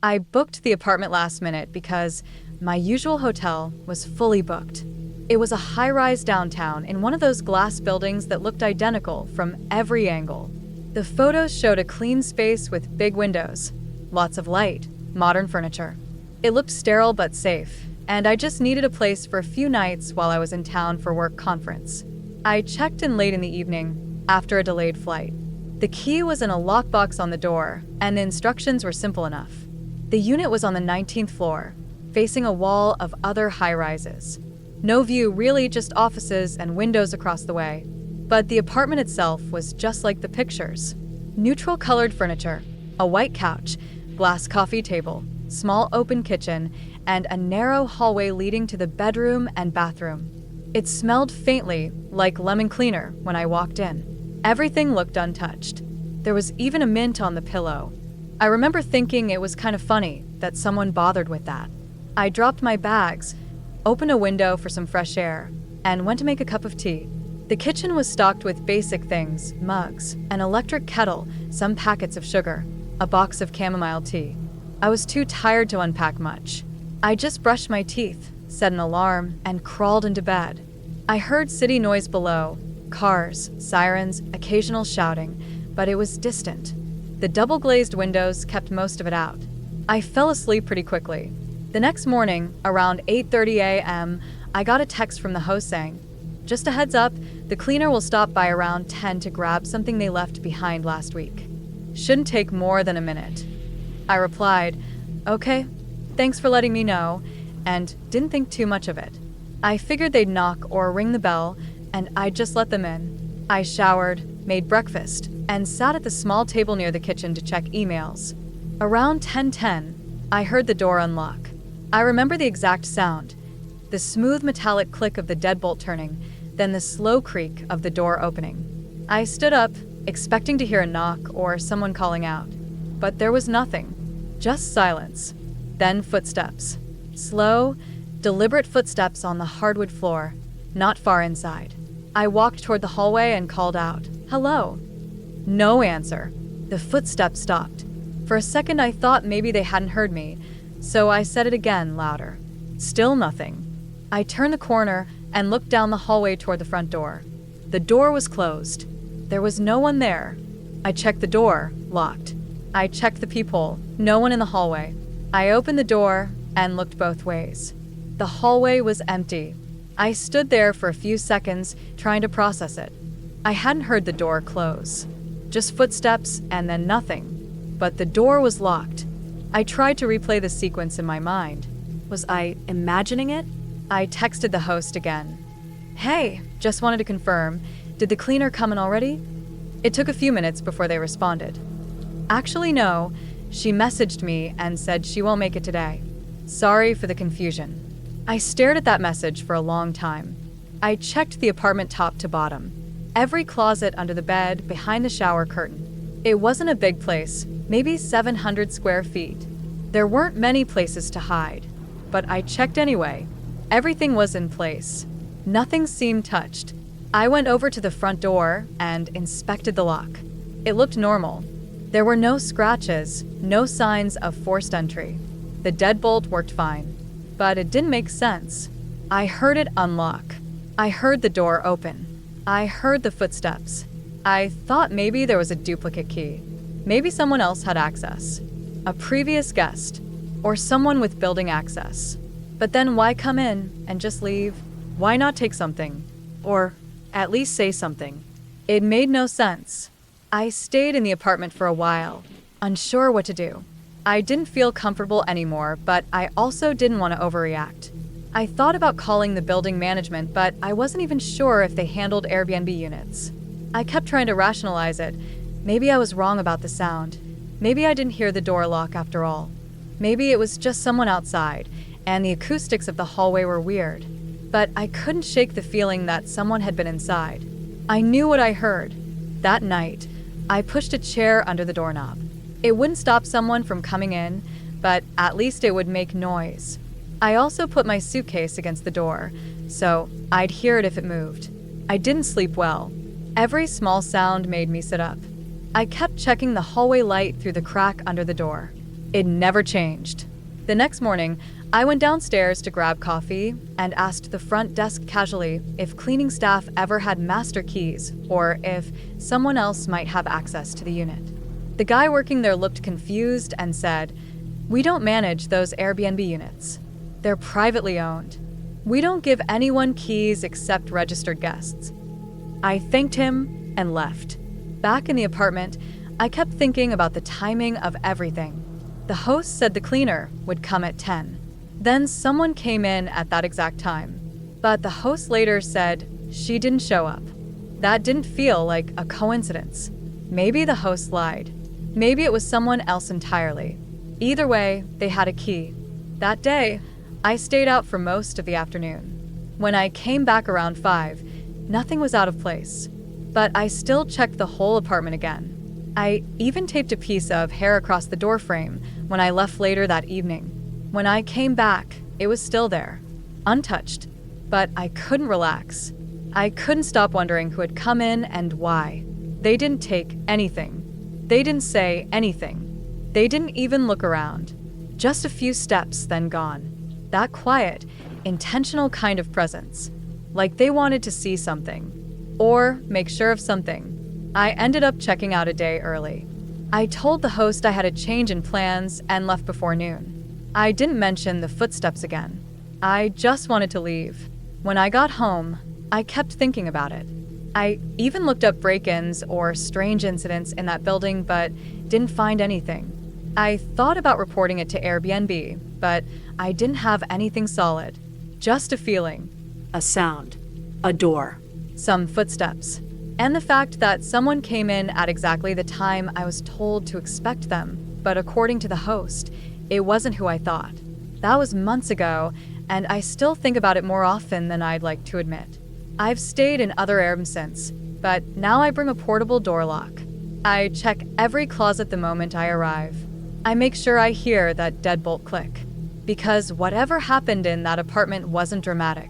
I booked the apartment last minute because my usual hotel was fully booked. It was a high-rise downtown in one of those glass buildings that looked identical from every angle. The photos showed a clean space with big windows, lots of light, modern furniture. It looked sterile but safe, and I just needed a place for a few nights while I was in town for work conference. I checked in late in the evening, after a delayed flight. The key was in a lockbox on the door, and the instructions were simple enough. The unit was on the 19th floor, facing a wall of other high-rises. No view really, just offices and windows across the way. But the apartment itself was just like the pictures. Neutral-colored furniture, a white couch, glass coffee table, small open kitchen, and a narrow hallway leading to the bedroom and bathroom. It smelled faintly like lemon cleaner when I walked in. Everything looked untouched. There was even a mint on the pillow. I remember thinking it was kind of funny that someone bothered with that. I dropped my bags, opened a window for some fresh air, and went to make a cup of tea. The kitchen was stocked with basic things: mugs, an electric kettle, some packets of sugar, a box of chamomile tea. I was too tired to unpack much. I just brushed my teeth, set an alarm, and crawled into bed. I heard city noise below, cars, sirens, occasional shouting, but it was distant. The double-glazed windows kept most of it out. I fell asleep pretty quickly. The next morning, around 8:30 a.m., I got a text from the host saying, "Just a heads up, the cleaner will stop by around 10 to grab something they left behind last week. Shouldn't take more than a minute." I replied, "Okay, thanks for letting me know," and didn't think too much of it. I figured they'd knock or ring the bell, and I'd just let them in. I showered, made breakfast, and sat at the small table near the kitchen to check emails. Around 10:10, I heard the door unlock. I remember the exact sound: the smooth metallic click of the deadbolt turning, then the slow creak of the door opening. I stood up, expecting to hear a knock or someone calling out. But there was nothing, just silence. Then footsteps. Slow, deliberate footsteps on the hardwood floor, not far inside. I walked toward the hallway and called out, "Hello." No answer. The footsteps stopped. For a second I thought maybe they hadn't heard me, so I said it again, louder. Still nothing. I turned the corner and looked down the hallway toward the front door. The door was closed. There was no one there. I checked the door, locked. I checked the peephole, no one in the hallway. I opened the door and looked both ways. The hallway was empty. I stood there for a few seconds, trying to process it. I hadn't heard the door close. Just footsteps and then nothing. But the door was locked. I tried to replay the sequence in my mind. Was I imagining it? I texted the host again. "Hey, just wanted to confirm. Did the cleaner come in already?" It took a few minutes before they responded. "Actually, no. She messaged me and said she won't make it today. Sorry for the confusion." I stared at that message for a long time. I checked the apartment top to bottom. Every closet under the bed, behind the shower curtain. It wasn't a big place, maybe 700 square feet. There weren't many places to hide, but I checked anyway. Everything was in place. Nothing seemed touched. I went over to the front door and inspected the lock. It looked normal. There were no scratches, no signs of forced entry. The deadbolt worked fine, but it didn't make sense. I heard it unlock. I heard the door open. I heard the footsteps. I thought maybe there was a duplicate key. Maybe someone else had access. A previous guest, or someone with building access. But then why come in and just leave? Why not take something? Or at least say something? It made no sense. I stayed in the apartment for a while, unsure what to do. I didn't feel comfortable anymore, but I also didn't want to overreact. I thought about calling the building management, but I wasn't even sure if they handled Airbnb units. I kept trying to rationalize it. Maybe I was wrong about the sound. Maybe I didn't hear the door lock after all. Maybe it was just someone outside, and the acoustics of the hallway were weird. But I couldn't shake the feeling that someone had been inside. I knew what I heard. That night, I pushed a chair under the doorknob. It wouldn't stop someone from coming in, but at least it would make noise. I also put my suitcase against the door, so I'd hear it if it moved. I didn't sleep well. Every small sound made me sit up. I kept checking the hallway light through the crack under the door. It never changed. The next morning, I went downstairs to grab coffee and asked the front desk casually if cleaning staff ever had master keys or if someone else might have access to the unit. The guy working there looked confused and said, "We don't manage those Airbnb units. They're privately owned. We don't give anyone keys except registered guests." I thanked him and left. Back in the apartment, I kept thinking about the timing of everything. The host said the cleaner would come at 10. Then someone came in at that exact time. But the host later said she didn't show up. That didn't feel like a coincidence. Maybe the host lied. Maybe it was someone else entirely. Either way, they had a key. That day, I stayed out for most of the afternoon. When I came back around 5, nothing was out of place. But I still checked the whole apartment again. I even taped a piece of hair across the door frame when I left later that evening. When I came back, it was still there, untouched, but I couldn't relax. I couldn't stop wondering who had come in and why. They didn't take anything. They didn't say anything. They didn't even look around. Just a few steps, then gone. That quiet, intentional kind of presence. Like they wanted to see something. Or make sure of something. I ended up checking out a day early. I told the host I had a change in plans and left before noon. I didn't mention the footsteps again. I just wanted to leave. When I got home, I kept thinking about it. I even looked up break-ins or strange incidents in that building, but didn't find anything. I thought about reporting it to Airbnb, but I didn't have anything solid. Just a feeling. A sound. A door. Some footsteps. And the fact that someone came in at exactly the time I was told to expect them, but according to the host, it wasn't who I thought. That was months ago, and I still think about it more often than I'd like to admit. I've stayed in other Airbnbs since, but now I bring a portable door lock. I check every closet the moment I arrive. I make sure I hear that deadbolt click. Because whatever happened in that apartment wasn't dramatic.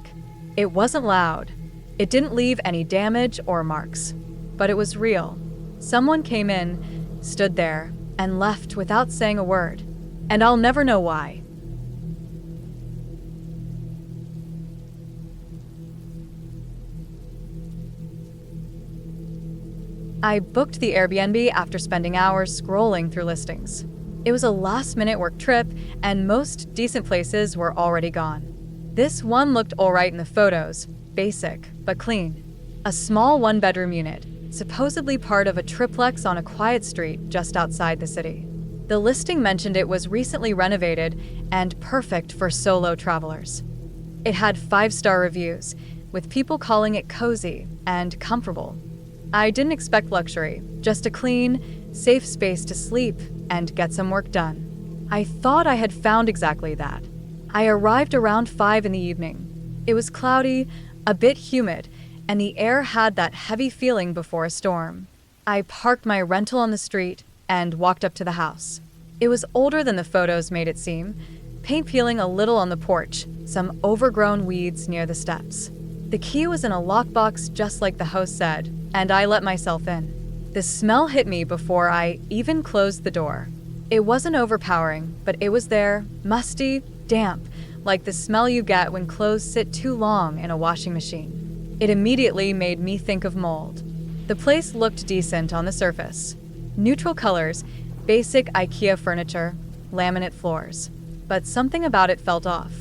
It wasn't loud. It didn't leave any damage or marks. But it was real. Someone came in, stood there, and left without saying a word. And I'll never know why. I booked the Airbnb after spending hours scrolling through listings. It was a last-minute work trip, and most decent places were already gone. This one looked alright in the photos, basic, but clean. A small one-bedroom unit, supposedly part of a triplex on a quiet street just outside the city. The listing mentioned it was recently renovated and perfect for solo travelers. It had 5-star reviews, with people calling it cozy and comfortable. I didn't expect luxury, just a clean, safe space to sleep and get some work done. I thought I had found exactly that. I arrived around 5 in the evening. It was cloudy, a bit humid, and the air had that heavy feeling before a storm. I parked my rental on the street and walked up to the house. It was older than the photos made it seem, paint peeling a little on the porch, some overgrown weeds near the steps. The key was in a lockbox just like the host said, and I let myself in. The smell hit me before I even closed the door. It wasn't overpowering, but it was there, musty, damp, like the smell you get when clothes sit too long in a washing machine. It immediately made me think of mold. The place looked decent on the surface. Neutral colors, basic IKEA furniture, laminate floors. But something about it felt off.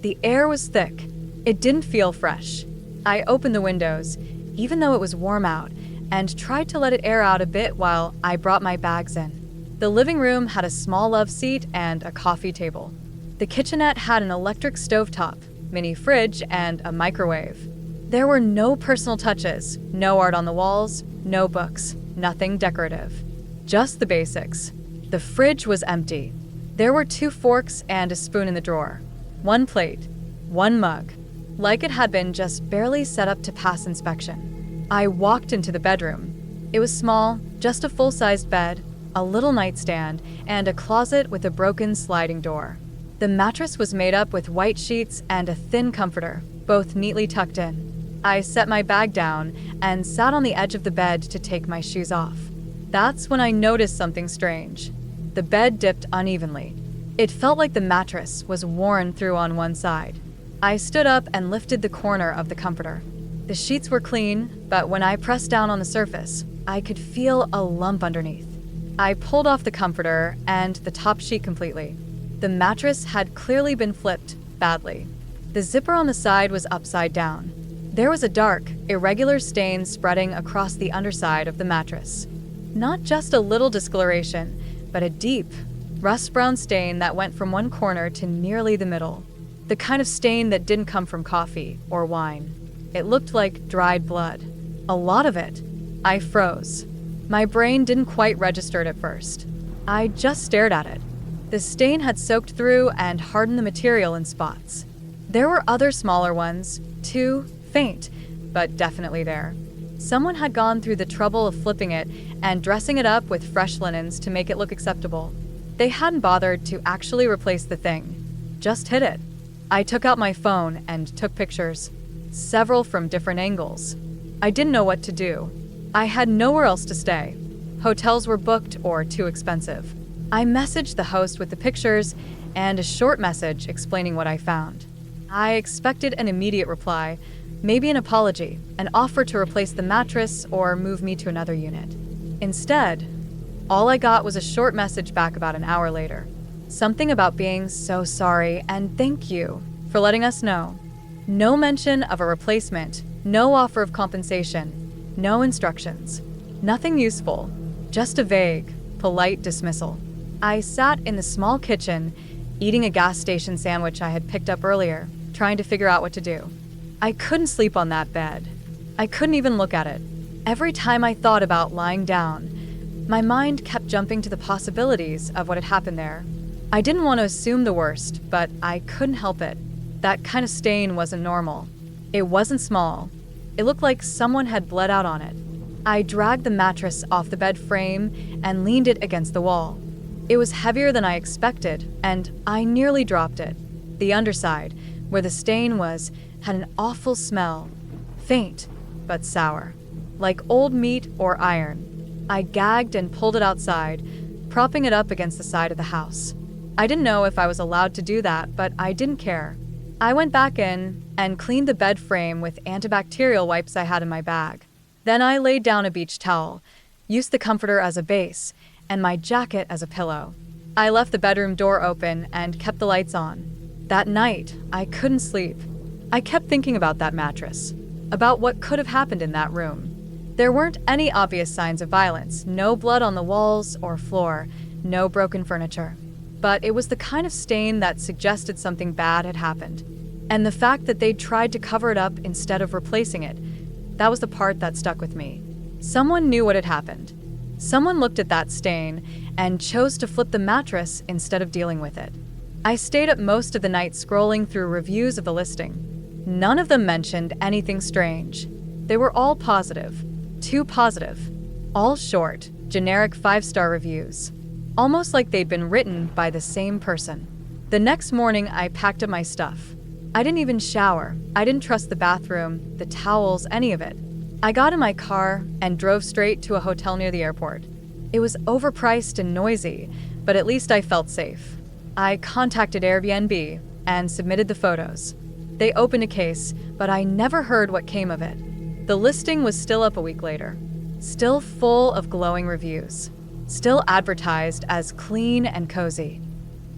The air was thick. It didn't feel fresh. I opened the windows, even though it was warm out, and tried to let it air out a bit while I brought my bags in. The living room had a small love seat and a coffee table. The kitchenette had an electric stovetop, mini fridge, and a microwave. There were no personal touches, no art on the walls, no books, nothing decorative. Just the basics. The fridge was empty. There were 2 forks and a spoon in the drawer. 1 plate, 1 mug, like it had been just barely set up to pass inspection. I walked into the bedroom. It was small, just a full-sized bed, a little nightstand, and a closet with a broken sliding door. The mattress was made up with white sheets and a thin comforter, both neatly tucked in. I set my bag down and sat on the edge of the bed to take my shoes off. That's when I noticed something strange. The bed dipped unevenly. It felt like the mattress was worn through on one side. I stood up and lifted the corner of the comforter. The sheets were clean, but when I pressed down on the surface, I could feel a lump underneath. I pulled off the comforter and the top sheet completely. The mattress had clearly been flipped badly. The zipper on the side was upside down. There was a dark, irregular stain spreading across the underside of the mattress. Not just a little discoloration, but a deep, rust-brown stain that went from one corner to nearly the middle. The kind of stain that didn't come from coffee or wine. It looked like dried blood. A lot of it. I froze. My brain didn't quite register it at first. I just stared at it. The stain had soaked through and hardened the material in spots. There were other smaller ones, too faint, but definitely there. Someone had gone through the trouble of flipping it and dressing it up with fresh linens to make it look acceptable. They hadn't bothered to actually replace the thing, just hid it. I took out my phone and took pictures, several from different angles. I didn't know what to do. I had nowhere else to stay. Hotels were booked or too expensive. I messaged the host with the pictures and a short message explaining what I found. I expected an immediate reply, maybe an apology, an offer to replace the mattress or move me to another unit. Instead, all I got was a short message back about an hour later. Something about being so sorry and thank you for letting us know. No mention of a replacement, no offer of compensation, no instructions. Nothing useful, just a vague, polite dismissal. I sat in the small kitchen, eating a gas station sandwich I had picked up earlier, trying to figure out what to do. I couldn't sleep on that bed. I couldn't even look at it. Every time I thought about lying down, my mind kept jumping to the possibilities of what had happened there. I didn't want to assume the worst, but I couldn't help it. That kind of stain wasn't normal. It wasn't small. It looked like someone had bled out on it. I dragged the mattress off the bed frame and leaned it against the wall. It was heavier than I expected, and I nearly dropped it. The underside, where the stain was, had an awful smell. Faint, but sour. Like old meat or iron. I gagged and pulled it outside, propping it up against the side of the house. I didn't know if I was allowed to do that, but I didn't care. I went back in and cleaned the bed frame with antibacterial wipes I had in my bag. Then I laid down a beach towel, used the comforter as a base, and my jacket as a pillow. I left the bedroom door open and kept the lights on. That night, I couldn't sleep. I kept thinking about that mattress, about what could have happened in that room. There weren't any obvious signs of violence, no blood on the walls or floor, no broken furniture. But it was the kind of stain that suggested something bad had happened. And the fact that they'd tried to cover it up instead of replacing it, that was the part that stuck with me. Someone knew what had happened. Someone looked at that stain and chose to flip the mattress instead of dealing with it. I stayed up most of the night scrolling through reviews of the listing. None of them mentioned anything strange. They were all positive. Too positive. All short, generic 5-star reviews. Almost like they'd been written by the same person. The next morning, I packed up my stuff. I didn't even shower. I didn't trust the bathroom, the towels, any of it. I got in my car and drove straight to a hotel near the airport. It was overpriced and noisy, but at least I felt safe. I contacted Airbnb and submitted the photos. They opened a case, but I never heard what came of it. The listing was still up a week later, still full of glowing reviews. Still advertised as clean and cozy.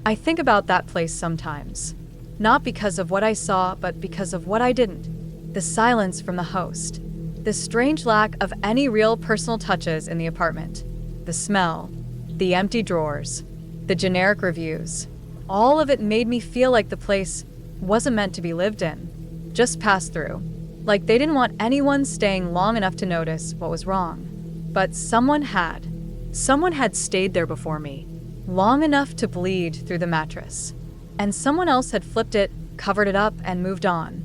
I think about that place sometimes. Not because of what I saw, but because of what I didn't. The silence from the host. The strange lack of any real personal touches in the apartment. The smell. The empty drawers. The generic reviews. All of it made me feel like the place wasn't meant to be lived in. Just passed through. Like they didn't want anyone staying long enough to notice what was wrong. But someone had. Someone had stayed there before me, long enough to bleed through the mattress. And someone else had flipped it, covered it up, and moved on.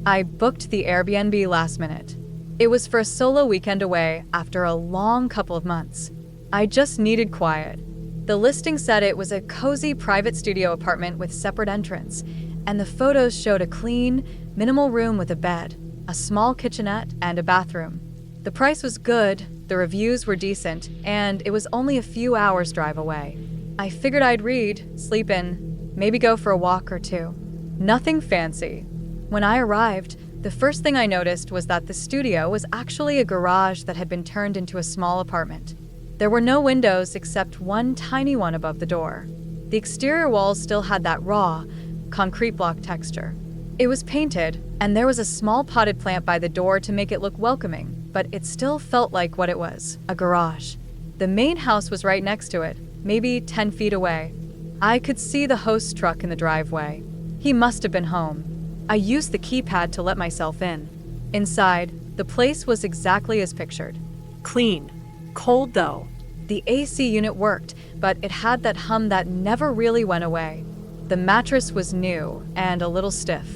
I booked the Airbnb last minute. It was for a solo weekend away after a long couple of months. I just needed quiet. The listing said it was a cozy private studio apartment with separate entrance, and the photos showed a clean, Minimal room with a bed, a small kitchenette, and a bathroom. The price was good, the reviews were decent, and it was only a few hours' drive away. I figured I'd read, sleep in, maybe go for a walk or two. Nothing fancy. When I arrived, the first thing I noticed was that the studio was actually a garage that had been turned into a small apartment. There were no windows except one tiny one above the door. The exterior walls still had that raw, concrete block texture. It was painted, and there was a small potted plant by the door to make it look welcoming, but it still felt like what it was, a garage. The main house was right next to it, maybe 10 feet away. I could see the host's truck in the driveway. He must have been home. I used the keypad to let myself in. Inside, the place was exactly as pictured. Clean. Cold, though. The AC unit worked, but it had that hum that never really went away. The mattress was new and a little stiff.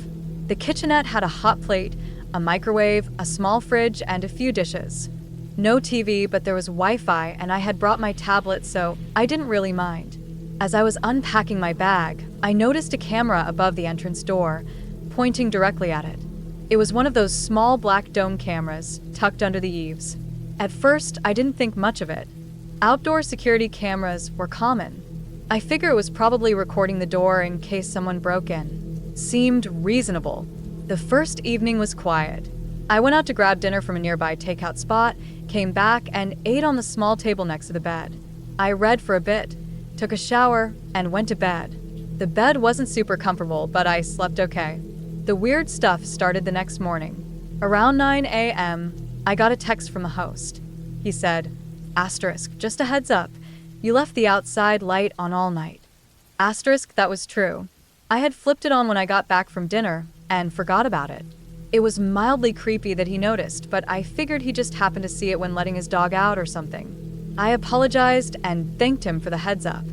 The kitchenette had a hot plate, a microwave, a small fridge, and a few dishes. No TV, but there was Wi-Fi, and I had brought my tablet, so I didn't really mind. As I was unpacking my bag, I noticed a camera above the entrance door, pointing directly at it. It was one of those small black dome cameras, tucked under the eaves. At first, I didn't think much of it. Outdoor security cameras were common. I figure it was probably recording the door in case someone broke in. Seemed reasonable. The first evening was quiet. I went out to grab dinner from a nearby takeout spot, came back, and ate on the small table next to the bed. I read for a bit, took a shower, and went to bed. The bed wasn't super comfortable, but I slept okay. The weird stuff started the next morning. Around 9 a.m., I got a text from the host. He said, "Just a heads up. You left the outside light on all night." That was true. I had flipped it on when I got back from dinner and forgot about it. It was mildly creepy that he noticed, but I figured he just happened to see it when letting his dog out or something. I apologized and thanked him for the heads up.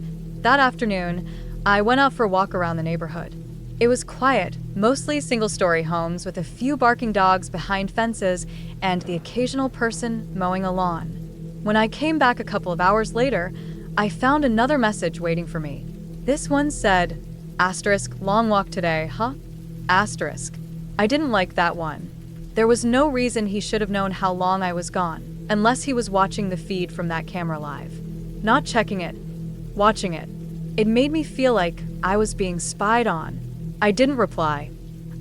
That afternoon, I went out for a walk around the neighborhood. It was quiet, mostly single-story homes with a few barking dogs behind fences and the occasional person mowing a lawn. When I came back a couple of hours later, I found another message waiting for me. This one said, "Long walk today, huh?" I didn't like that one. There was no reason he should have known how long I was gone, unless he was watching the feed from that camera live. Not checking it, watching it. It made me feel like I was being spied on. I didn't reply.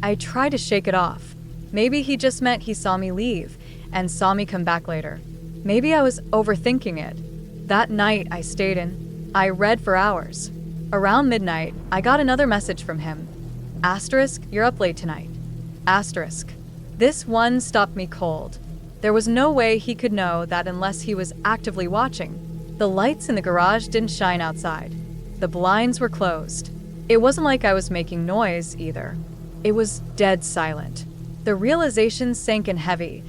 I tried to shake it off. Maybe he just meant he saw me leave and saw me come back later. Maybe I was overthinking it. That night I stayed in. I read for hours. Around midnight, I got another message from him. "You're up late tonight." This one stopped me cold. There was no way he could know that unless he was actively watching. The lights in the garage didn't shine outside. The blinds were closed. It wasn't like I was making noise either. It was dead silent. The realization sank in heavy.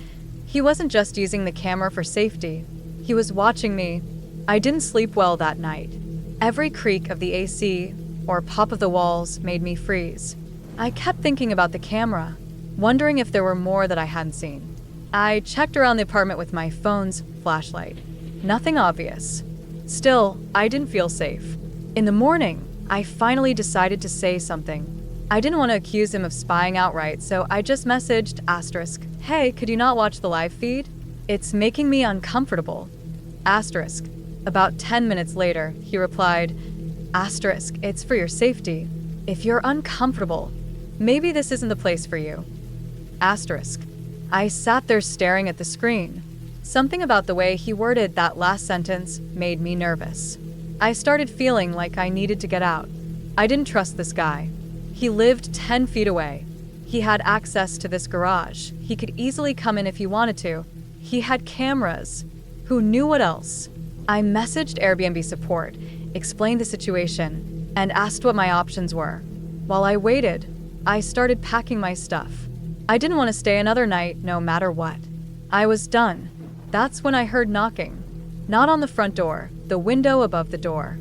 He wasn't just using the camera for safety. He was watching me. I didn't sleep well that night. Every creak of the AC or pop of the walls made me freeze. I kept thinking about the camera, wondering if there were more that I hadn't seen. I checked around the apartment with my phone's flashlight. Nothing obvious. Still, I didn't feel safe. In the morning, I finally decided to say something. I didn't want to accuse him of spying outright, so I just messaged "Hey, could you not watch the live feed? It's making me uncomfortable." About 10 minutes later, he replied, "It's for your safety. If you're uncomfortable, maybe this isn't the place for you." I sat there staring at the screen. Something about the way he worded that last sentence made me nervous. I started feeling like I needed to get out. I didn't trust this guy. He lived 10 feet away. He had access to this garage. He could easily come in if he wanted to. He had cameras. Who knew what else? I messaged Airbnb support, explained the situation, and asked what my options were. While I waited, I started packing my stuff. I didn't want to stay another night, no matter what. I was done. That's when I heard knocking. Not on the front door, the window above the door.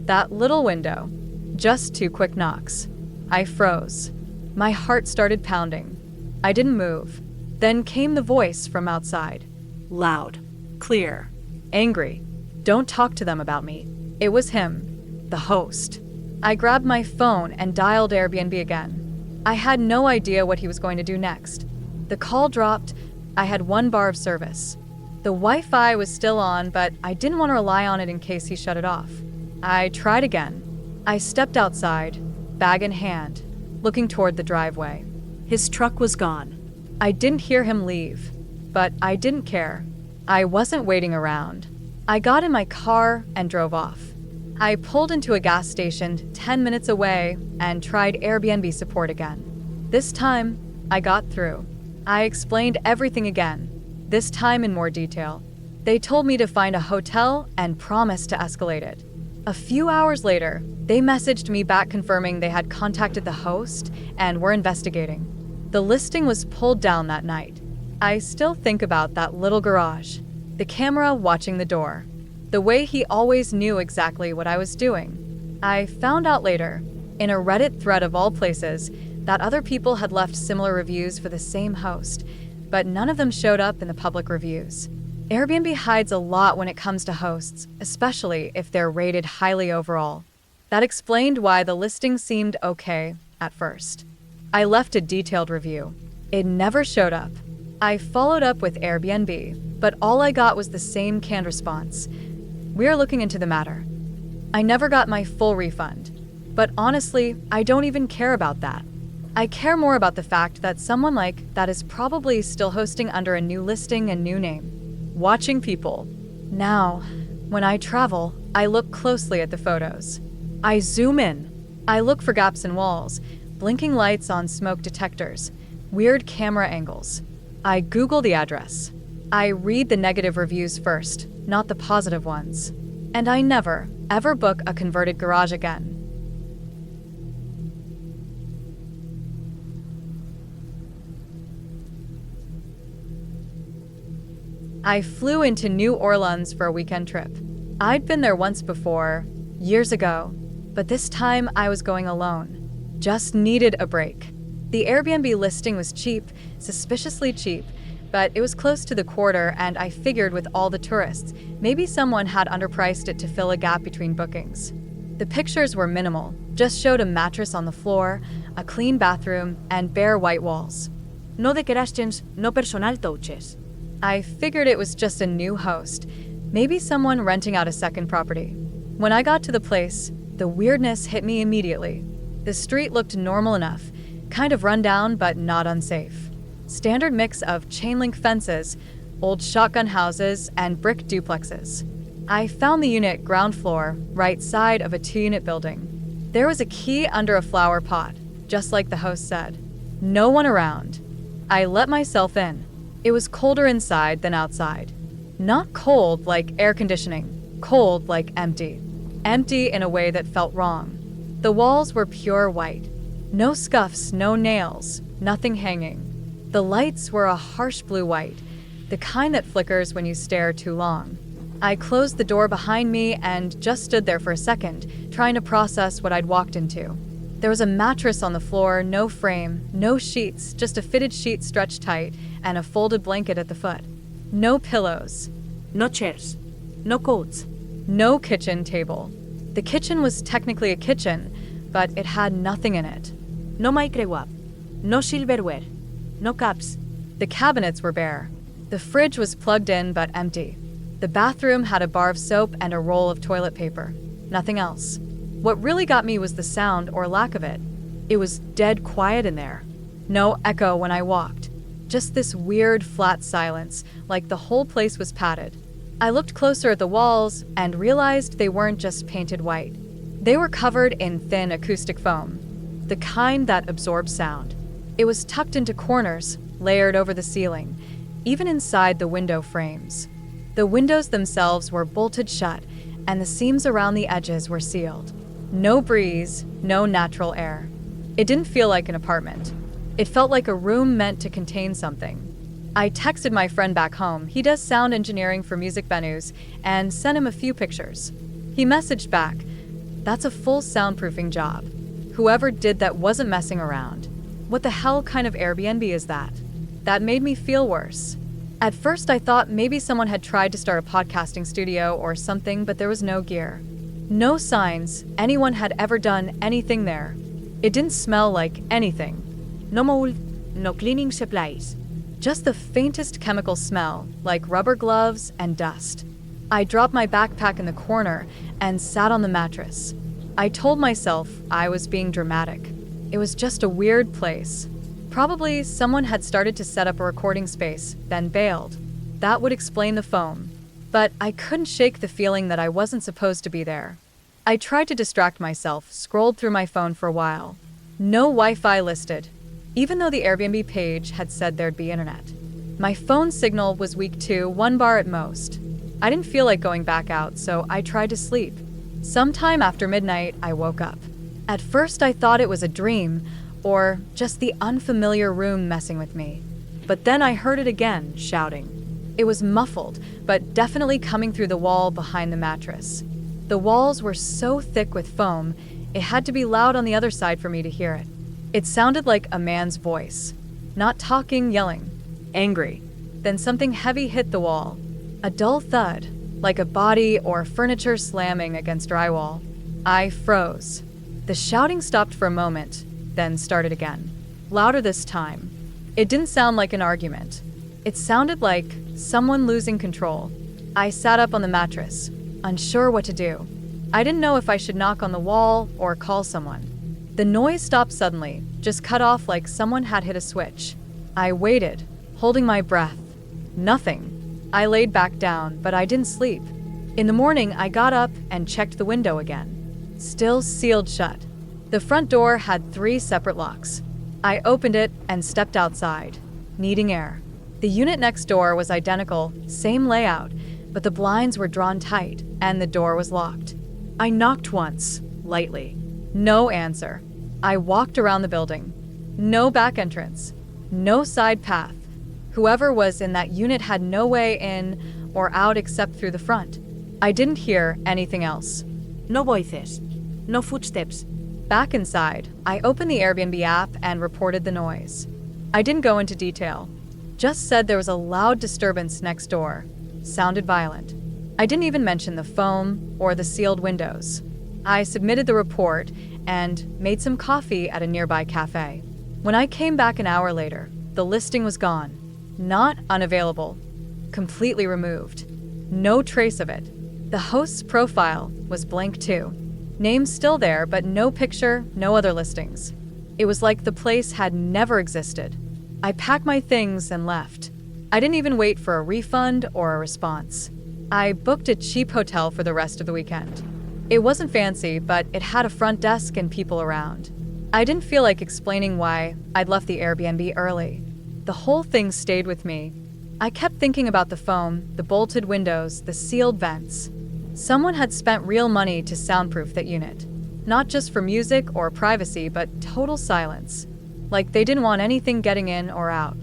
That little window. Just 2 quick knocks. I froze. My heart started pounding. I didn't move. Then came the voice from outside. Loud. Clear. Angry. "Don't talk to them about me." It was him. The host. I grabbed my phone and dialed Airbnb again. I had no idea what he was going to do next. The call dropped. I had 1 bar of service. The Wi-Fi was still on, but I didn't want to rely on it in case he shut it off. I tried again. I stepped outside, bag in hand, looking toward the driveway. His truck was gone. I didn't hear him leave, but I didn't care. I wasn't waiting around. I got in my car and drove off. I pulled into a gas station 10 minutes away and tried Airbnb support again. This time, I got through. I explained everything again, this time in more detail. They told me to find a hotel and promised to escalate it. A few hours later, they messaged me back confirming they had contacted the host and were investigating. The listing was pulled down that night. I still think about that little garage, the camera watching the door, the way he always knew exactly what I was doing. I found out later, in a Reddit thread of all places, that other people had left similar reviews for the same host, but none of them showed up in the public reviews. Airbnb hides a lot when it comes to hosts, especially if they're rated highly overall. That explained why the listing seemed okay at first. I left a detailed review. It never showed up. I followed up with Airbnb, but all I got was the same canned response. We are looking into the matter. I never got my full refund. But honestly, I don't even care about that. I care more about the fact that someone like that is probably still hosting under a new listing and new name. Watching people. Now, when I travel, I look closely at the photos. I zoom in. I look for gaps in walls, blinking lights on smoke detectors, weird camera angles. I Google the address. I read the negative reviews first, not the positive ones. And I never, ever book a converted garage again. I flew into New Orleans for a weekend trip. I'd been there once before, years ago, but this time I was going alone. Just needed a break. The Airbnb listing was cheap, suspiciously cheap, but it was close to the quarter, and I figured with all the tourists, maybe someone had underpriced it to fill a gap between bookings. The pictures were minimal, just showed a mattress on the floor, a clean bathroom, and bare white walls. No decorations, no personal touches. I figured it was just a new host, maybe someone renting out a second property. When I got to the place, the weirdness hit me immediately. The street looked normal enough, kind of run down but not unsafe. Standard mix of chain-link fences, old shotgun houses, and brick duplexes. I found the unit ground floor, right side of a 2-unit building. There was a key under a flower pot, just like the host said. No one around. I let myself in. It was colder inside than outside. Not cold like air conditioning, cold like empty. Empty in a way that felt wrong. The walls were pure white. No scuffs, no nails, nothing hanging. The lights were a harsh blue white, the kind that flickers when you stare too long. I closed the door behind me and just stood there for a second, trying to process what I'd walked into. There was a mattress on the floor, no frame, no sheets, just a fitted sheet stretched tight, and a folded blanket at the foot. No pillows. No chairs. No coats. No kitchen table. The kitchen was technically a kitchen, but it had nothing in it. No microwave. No silverware. No cups. The cabinets were bare. The fridge was plugged in but empty. The bathroom had a bar of soap and a roll of toilet paper. Nothing else. What really got me was the sound or lack of it. It was dead quiet in there. No echo when I walked. Just this weird flat silence, like the whole place was padded. I looked closer at the walls and realized they weren't just painted white. They were covered in thin acoustic foam, the kind that absorbs sound. It was tucked into corners, layered over the ceiling, even inside the window frames. The windows themselves were bolted shut, and the seams around the edges were sealed. No breeze, no natural air. It didn't feel like an apartment. It felt like a room meant to contain something. I texted my friend back home. He does sound engineering for music venues, and sent him a few pictures. He messaged back, "That's a full soundproofing job. Whoever did that wasn't messing around. What the hell kind of Airbnb is that?" That made me feel worse. At first I thought maybe someone had tried to start a podcasting studio or something, but there was no gear. No signs anyone had ever done anything there. It didn't smell like anything. No mold, no cleaning supplies. Just the faintest chemical smell, like rubber gloves and dust. I dropped my backpack in the corner and sat on the mattress. I told myself I was being dramatic. It was just a weird place. Probably someone had started to set up a recording space, then bailed. That would explain the foam. But I couldn't shake the feeling that I wasn't supposed to be there. I tried to distract myself, scrolled through my phone for a while. No Wi-Fi listed, even though the Airbnb page had said there'd be internet. My phone signal was weak too, 1 bar at most. I didn't feel like going back out, so I tried to sleep. Sometime after midnight, I woke up. At first, I thought it was a dream, or just the unfamiliar room messing with me. But then I heard it again, shouting. It was muffled, but definitely coming through the wall behind the mattress. The walls were so thick with foam, it had to be loud on the other side for me to hear it. It sounded like a man's voice. Not talking, yelling. Angry. Then something heavy hit the wall. A dull thud, like a body or furniture slamming against drywall. I froze. The shouting stopped for a moment, then started again. Louder this time. It didn't sound like an argument. It sounded like someone losing control. I sat up on the mattress, unsure what to do. I didn't know if I should knock on the wall or call someone. The noise stopped suddenly, just cut off like someone had hit a switch. I waited, holding my breath. Nothing. I laid back down, but I didn't sleep. In the morning, I got up and checked the window again. Still sealed shut. The front door had 3 separate locks. I opened it and stepped outside, needing air. The unit next door was identical, same layout, but the blinds were drawn tight and the door was locked. I knocked once, lightly. No answer. I walked around the building. No back entrance. No side path. Whoever was in that unit had no way in or out except through the front. I didn't hear anything else. No voices. No footsteps. Back inside, I opened the Airbnb app and reported the noise. I didn't go into detail. Just said there was a loud disturbance next door. Sounded violent. I didn't even mention the foam or the sealed windows. I submitted the report and made some coffee at a nearby cafe. When I came back an hour later, the listing was gone. Not unavailable. Completely removed. No trace of it. The host's profile was blank too. Name still there, but no picture, no other listings. It was like the place had never existed. I packed my things and left. I didn't even wait for a refund or a response. I booked a cheap hotel for the rest of the weekend. It wasn't fancy, but it had a front desk and people around. I didn't feel like explaining why I'd left the Airbnb early. The whole thing stayed with me. I kept thinking about the foam, the bolted windows, the sealed vents. Someone had spent real money to soundproof that unit. Not just for music or privacy, but total silence. Like they didn't want anything getting in or out.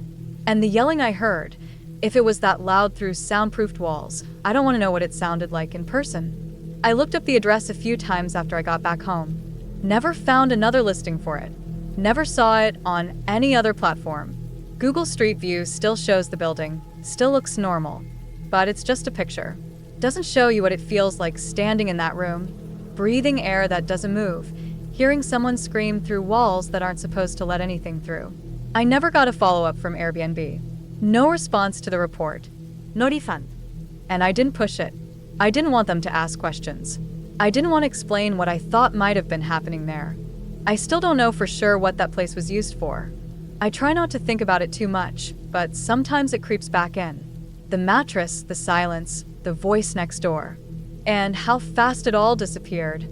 And the yelling I heard, if it was that loud through soundproofed walls, I don't want to know what it sounded like in person. I looked up the address a few times after I got back home. Never found another listing for it. Never saw it on any other platform. Google Street View still shows the building, still looks normal, but it's just a picture. Doesn't show you what it feels like standing in that room, breathing air that doesn't move, hearing someone scream through walls that aren't supposed to let anything through. I never got a follow-up from Airbnb. No response to the report. No refund. And I didn't push it. I didn't want them to ask questions. I didn't want to explain what I thought might have been happening there. I still don't know for sure what that place was used for. I try not to think about it too much, but sometimes it creeps back in. The mattress, the silence, the voice next door, and how fast it all disappeared.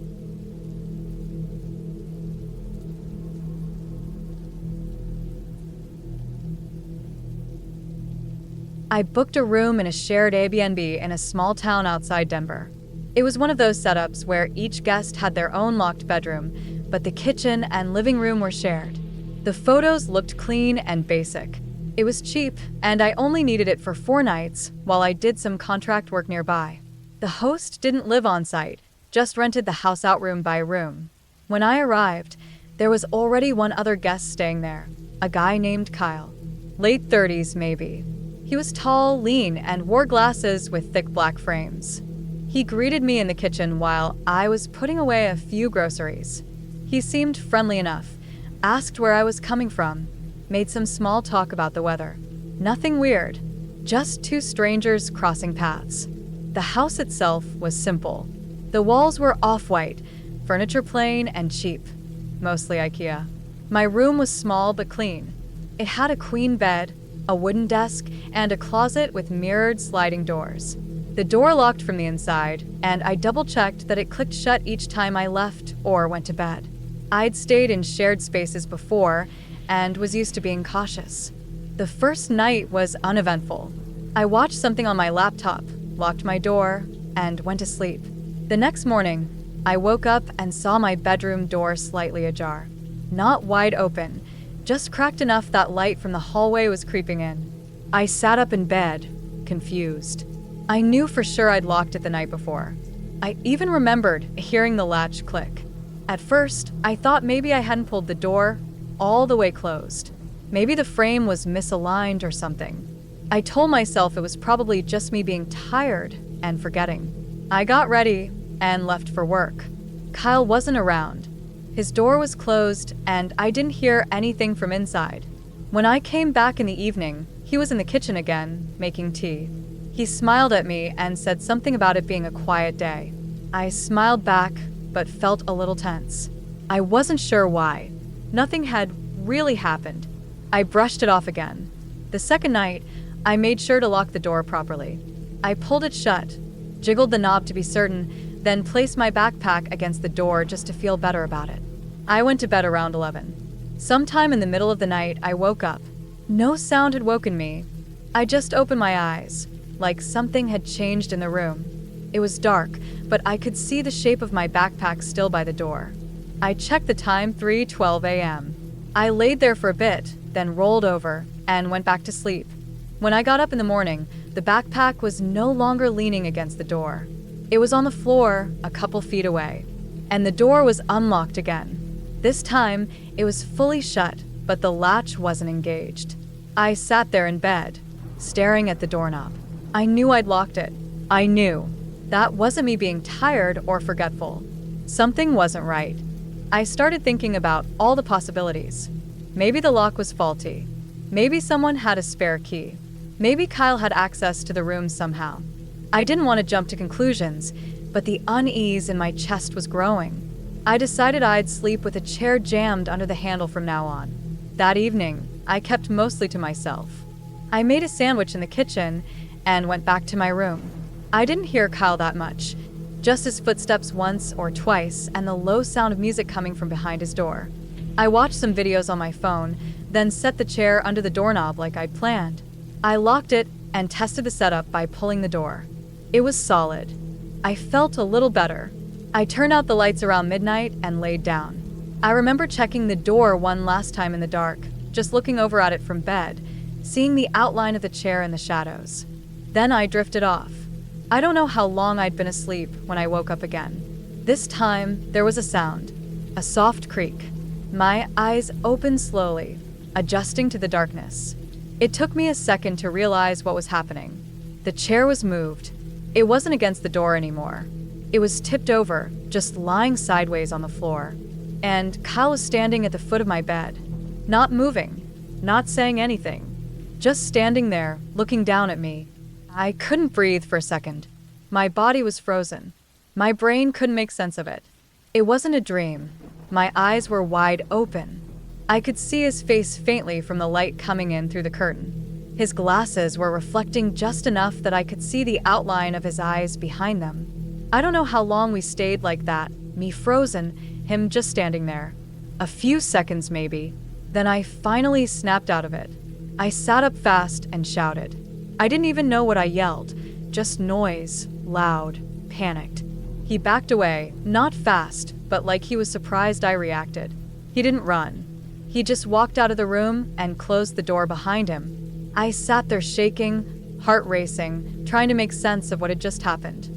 I booked a room in a shared Airbnb in a small town outside Denver. It was one of those setups where each guest had their own locked bedroom, but the kitchen and living room were shared. The photos looked clean and basic. It was cheap, and I only needed it for 4 nights while I did some contract work nearby. The host didn't live on site, just rented the house out room by room. When I arrived, there was already one other guest staying there, a guy named Kyle. Late 30s, maybe. He was tall, lean, and wore glasses with thick black frames. He greeted me in the kitchen while I was putting away a few groceries. He seemed friendly enough, asked where I was coming from, made some small talk about the weather. Nothing weird, just two strangers crossing paths. The house itself was simple. The walls were off-white, furniture plain and cheap, mostly IKEA. My room was small but clean. It had a queen bed, a wooden desk, and a closet with mirrored sliding doors. The door locked from the inside, and I double-checked that it clicked shut each time I left or went to bed. I'd stayed in shared spaces before and was used to being cautious. The first night was uneventful. I watched something on my laptop, locked my door, and went to sleep. The next morning, I woke up and saw my bedroom door slightly ajar. Not wide open, just cracked enough that light from the hallway was creeping in. I sat up in bed, confused. I knew for sure I'd locked it the night before. I even remembered hearing the latch click. At first, I thought maybe I hadn't pulled the door all the way closed. Maybe the frame was misaligned or something. I told myself it was probably just me being tired and forgetting. I got ready and left for work. Kyle wasn't around. His door was closed, and I didn't hear anything from inside. When I came back in the evening, he was in the kitchen again, making tea. He smiled at me and said something about it being a quiet day. I smiled back, but felt a little tense. I wasn't sure why. Nothing had really happened. I brushed it off again. The second night, I made sure to lock the door properly. I pulled it shut, jiggled the knob to be certain, then placed my backpack against the door just to feel better about it. I went to bed around 11. Sometime in the middle of the night, I woke up. No sound had woken me. I just opened my eyes, like something had changed in the room. It was dark, but I could see the shape of my backpack still by the door. I checked the time, 3:12 a.m. I laid there for a bit, then rolled over and went back to sleep. When I got up in the morning, the backpack was no longer leaning against the door. It was on the floor, a couple feet away, and the door was unlocked again. This time, it was fully shut, but the latch wasn't engaged. I sat there in bed, staring at the doorknob. I knew I'd locked it. I knew. That wasn't me being tired or forgetful. Something wasn't right. I started thinking about all the possibilities. Maybe the lock was faulty. Maybe someone had a spare key. Maybe Kyle had access to the room somehow. I didn't want to jump to conclusions, but the unease in my chest was growing. I decided I'd sleep with a chair jammed under the handle from now on. That evening, I kept mostly to myself. I made a sandwich in the kitchen and went back to my room. I didn't hear Kyle that much, just his footsteps once or twice and the low sound of music coming from behind his door. I watched some videos on my phone, then set the chair under the doorknob like I'd planned. I locked it and tested the setup by pulling the door. It was solid. I felt a little better. I turned out the lights around midnight and laid down. I remember checking the door one last time in the dark, just looking over at it from bed, seeing the outline of the chair in the shadows. Then I drifted off. I don't know how long I'd been asleep when I woke up again. This time, there was a sound, a soft creak. My eyes opened slowly, adjusting to the darkness. It took me a second to realize what was happening. The chair was moved. It wasn't against the door anymore. It was tipped over, just lying sideways on the floor. And Kyle was standing at the foot of my bed, not moving, not saying anything, just standing there, looking down at me. I couldn't breathe for a second. My body was frozen. My brain couldn't make sense of it. It wasn't a dream. My eyes were wide open. I could see his face faintly from the light coming in through the curtain. His glasses were reflecting just enough that I could see the outline of his eyes behind them. I don't know how long we stayed like that, me frozen, him just standing there. A few seconds maybe. Then I finally snapped out of it. I sat up fast and shouted. I didn't even know what I yelled, just noise, loud, panicked. He backed away, not fast, but like he was surprised I reacted. He didn't run. He just walked out of the room and closed the door behind him. I sat there shaking, heart racing, trying to make sense of what had just happened.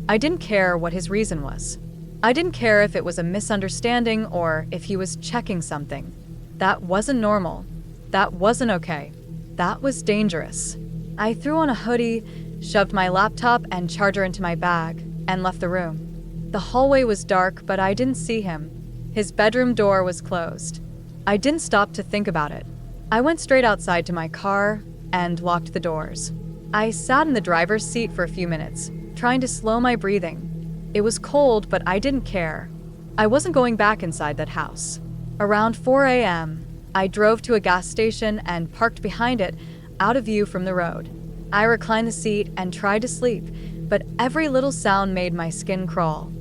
I didn't care what his reason was. I didn't care if it was a misunderstanding or if he was checking something. That wasn't normal. That wasn't okay. That was dangerous. I threw on a hoodie, shoved my laptop and charger into my bag, and left the room. The hallway was dark, but I didn't see him. His bedroom door was closed. I didn't stop to think about it. I went straight outside to my car and locked the doors. I sat in the driver's seat for a few minutes, trying to slow my breathing. It was cold, but I didn't care. I wasn't going back inside that house. Around 4 a.m., I drove to a gas station and parked behind it, out of view from the road. I reclined the seat and tried to sleep, but every little sound made my skin crawl.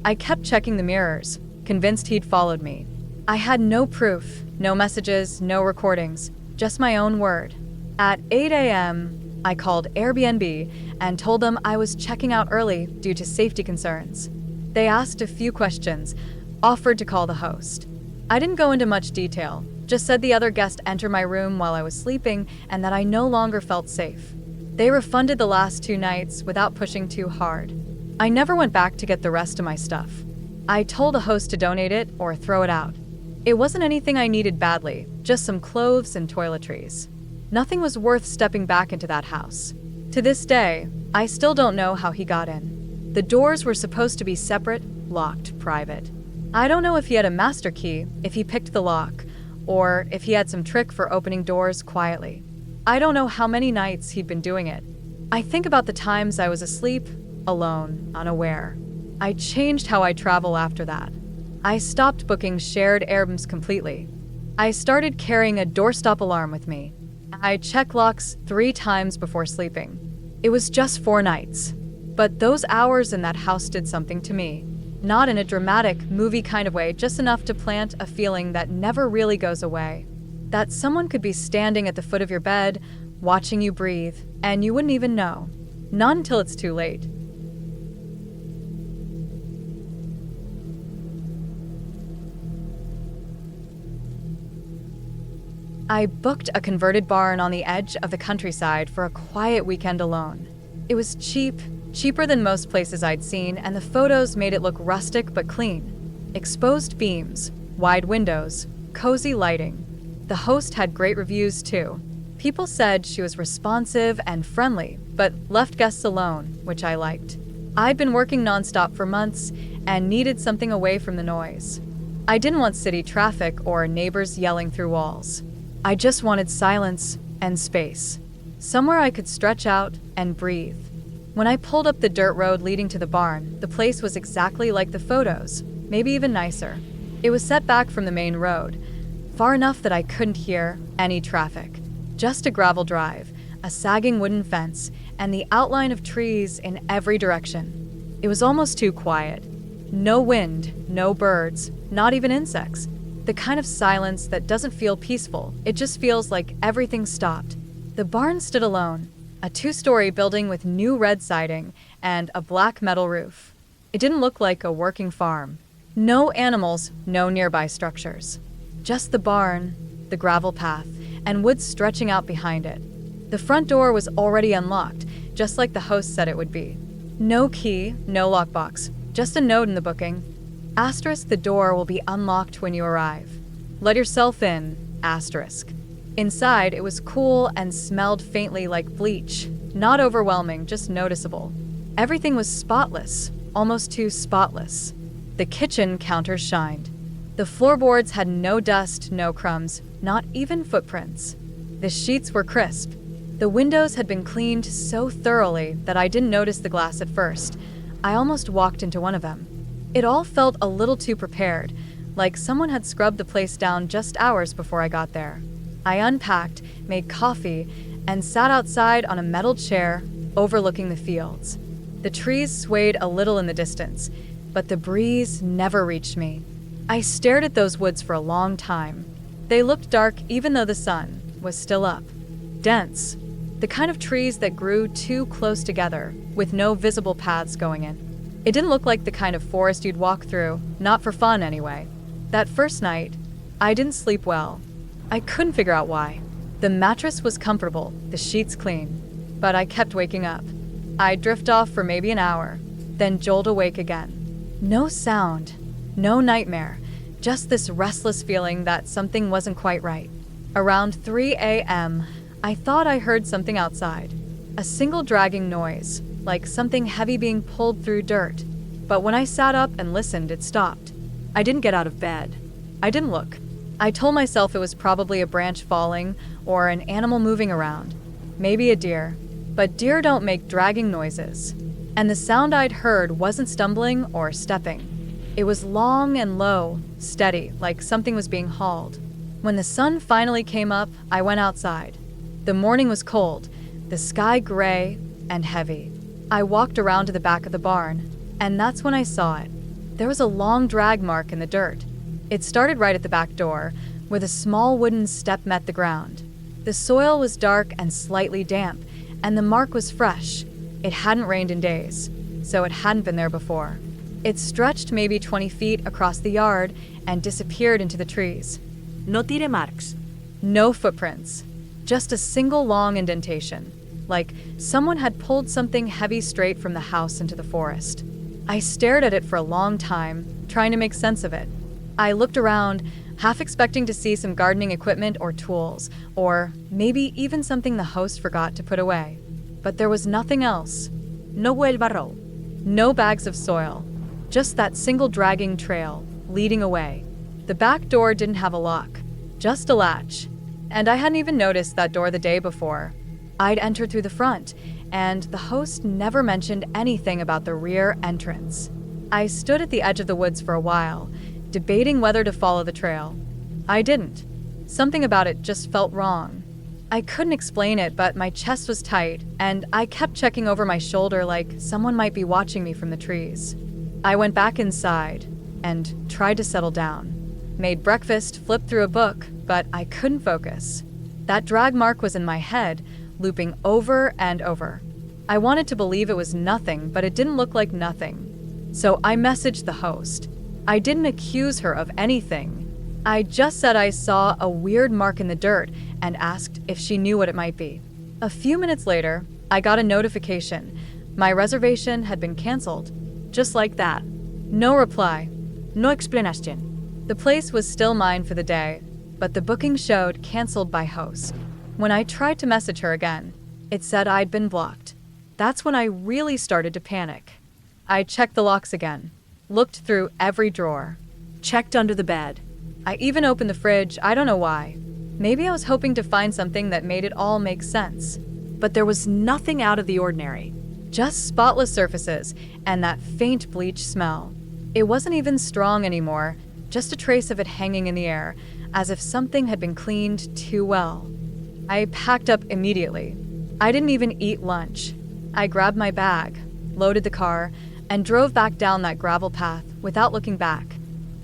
I kept checking the mirrors, convinced he'd followed me. I had no proof, no messages, no recordings, just my own word. At 8 a.m., I called Airbnb and told them I was checking out early due to safety concerns. They asked a few questions, offered to call the host. I didn't go into much detail, just said the other guest entered my room while I was sleeping and that I no longer felt safe. They refunded the last 2 nights without pushing too hard. I never went back to get the rest of my stuff. I told a host to donate it or throw it out. It wasn't anything I needed badly, just some clothes and toiletries. Nothing was worth stepping back into that house. To this day, I still don't know how he got in. The doors were supposed to be separate, locked, private. I don't know if he had a master key, if he picked the lock, or if he had some trick for opening doors quietly. I don't know how many nights he'd been doing it. I think about the times I was asleep, alone, unaware. I changed how I travel after that. I stopped booking shared Airbnbs completely. I started carrying a doorstop alarm with me. I check locks 3 times before sleeping. It was just 4 nights. But those hours in that house did something to me. Not in a dramatic, movie kind of way, just enough to plant a feeling that never really goes away. That someone could be standing at the foot of your bed, watching you breathe, and you wouldn't even know. Not until it's too late. I booked a converted barn on the edge of the countryside for a quiet weekend alone. It was cheap, cheaper than most places I'd seen, and the photos made it look rustic but clean. Exposed beams, wide windows, cozy lighting. The host had great reviews too. People said she was responsive and friendly, but left guests alone, which I liked. I'd been working nonstop for months and needed something away from the noise. I didn't want city traffic or neighbors yelling through walls. I just wanted silence and space. Somewhere I could stretch out and breathe. When I pulled up the dirt road leading to the barn, the place was exactly like the photos, maybe even nicer. It was set back from the main road, far enough that I couldn't hear any traffic. Just a gravel drive, a sagging wooden fence, and the outline of trees in every direction. It was almost too quiet. No wind, no birds, not even insects. The kind of silence that doesn't feel peaceful, it just feels like everything stopped. The barn stood alone, a 2-story building with new red siding and a black metal roof. It didn't look like a working farm. No animals, no nearby structures. Just the barn, the gravel path, and woods stretching out behind it. The front door was already unlocked, just like the host said it would be. No key, no lockbox, just a note in the booking. Asterisk, the door will be unlocked when you arrive. Let yourself in, asterisk. Inside, it was cool and smelled faintly like bleach. Not overwhelming, just noticeable. Everything was spotless, almost too spotless. The kitchen counters shined. The floorboards had no dust, no crumbs, not even footprints. The sheets were crisp. The windows had been cleaned so thoroughly that I didn't notice the glass at first. I almost walked into one of them. It all felt a little too prepared, like someone had scrubbed the place down just hours before I got there. I unpacked, made coffee, and sat outside on a metal chair overlooking the fields. The trees swayed a little in the distance, but the breeze never reached me. I stared at those woods for a long time. They looked dark even though the sun was still up. Dense, the kind of trees that grew too close together, with no visible paths going in. It didn't look like the kind of forest you'd walk through, not for fun anyway. That first night, I didn't sleep well. I couldn't figure out why. The mattress was comfortable, the sheets clean, but I kept waking up. I'd drift off for maybe an hour, then jolt awake again. No sound, no nightmare, just this restless feeling that something wasn't quite right. Around 3 a.m., I thought I heard something outside. A single dragging noise, like something heavy being pulled through dirt. But when I sat up and listened, it stopped. I didn't get out of bed. I didn't look. I told myself it was probably a branch falling or an animal moving around, maybe a deer. But deer don't make dragging noises. And the sound I'd heard wasn't stumbling or stepping. It was long and low, steady, like something was being hauled. When the sun finally came up, I went outside. The morning was cold, the sky gray and heavy. I walked around to the back of the barn, and that's when I saw it. There was a long drag mark in the dirt. It started right at the back door, where the small wooden step met the ground. The soil was dark and slightly damp, and the mark was fresh. It hadn't rained in days, so it hadn't been there before. It stretched maybe 20 feet across the yard and disappeared into the trees. No tire marks. No footprints, just a single long indentation, like someone had pulled something heavy straight from the house into the forest. I stared at it for a long time, trying to make sense of it. I looked around, half expecting to see some gardening equipment or tools, or maybe even something the host forgot to put away. But there was nothing else. No vuelva row. No bags of soil, just that single dragging trail leading away. The back door didn't have a lock, just a latch. And I hadn't even noticed that door the day before. I'd entered through the front, and the host never mentioned anything about the rear entrance. I stood at the edge of the woods for a while, debating whether to follow the trail. I didn't. Something about it just felt wrong. I couldn't explain it, but my chest was tight, and I kept checking over my shoulder like someone might be watching me from the trees. I went back inside and tried to settle down. Made breakfast, flipped through a book, but I couldn't focus. That drag mark was in my head, looping over and over. I wanted to believe it was nothing, but it didn't look like nothing. So I messaged the host. I didn't accuse her of anything. I just said I saw a weird mark in the dirt and asked if she knew what it might be. A few minutes later, I got a notification. My reservation had been canceled. Just like that. No reply. No explanation. The place was still mine for the day, but the booking showed canceled by host. When I tried to message her again, it said I'd been blocked. That's when I really started to panic. I checked the locks again, looked through every drawer, Checked under the bed. I even opened the fridge, I don't know why. Maybe I was hoping to find something that made it all make sense. But there was nothing out of the ordinary. Just spotless surfaces and that faint bleach smell. It wasn't even strong anymore, just a trace of it hanging in the air, as if something had been cleaned too well. I packed up immediately. I didn't even eat lunch. I grabbed my bag, loaded the car, and drove back down that gravel path without looking back.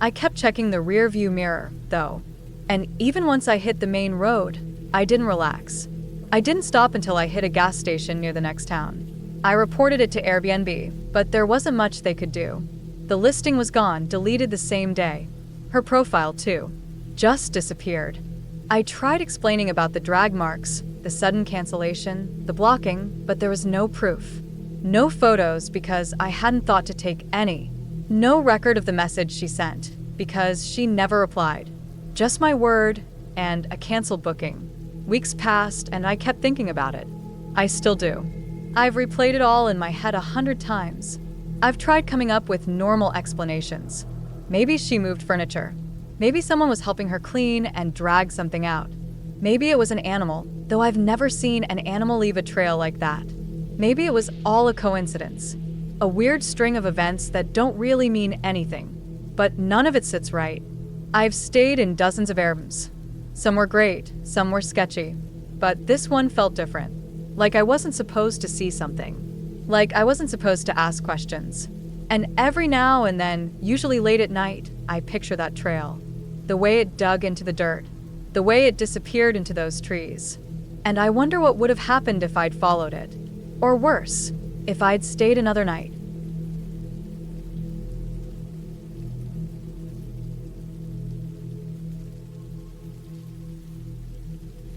I kept checking the rear view mirror, though, and even once I hit the main road, I didn't relax. I didn't stop until I hit a gas station near the next town. I reported it to Airbnb, but there wasn't much they could do. The listing was gone, deleted the same day. Her profile, too, just disappeared. I tried explaining about the drag marks, the sudden cancellation, the blocking, but there was no proof. No photos because I hadn't thought to take any. No record of the message she sent because she never replied. Just my word and a canceled booking. Weeks passed and I kept thinking about it. I still do. I've replayed it all in my head 100 times. I've tried coming up with normal explanations. Maybe she moved furniture. Maybe someone was helping her clean and drag something out. Maybe it was an animal, though I've never seen an animal leave a trail like that. Maybe it was all a coincidence. A weird string of events that don't really mean anything. But none of it sits right. I've stayed in dozens of Airbnbs. Some were great, some were sketchy. But this one felt different. Like I wasn't supposed to see something. Like I wasn't supposed to ask questions. And every now and then, usually late at night, I picture that trail. The way it dug into the dirt. The way it disappeared into those trees. And I wonder what would have happened if I'd followed it. Or worse, if I'd stayed another night.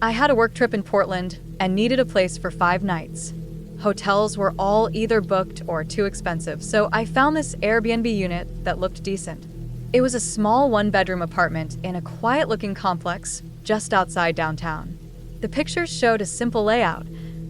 I had a work trip in Portland and needed a place for 5 nights. Hotels were all either booked or too expensive, so I found this Airbnb unit that looked decent. It was a small 1-bedroom apartment in a quiet-looking complex just outside downtown. The pictures showed a simple layout: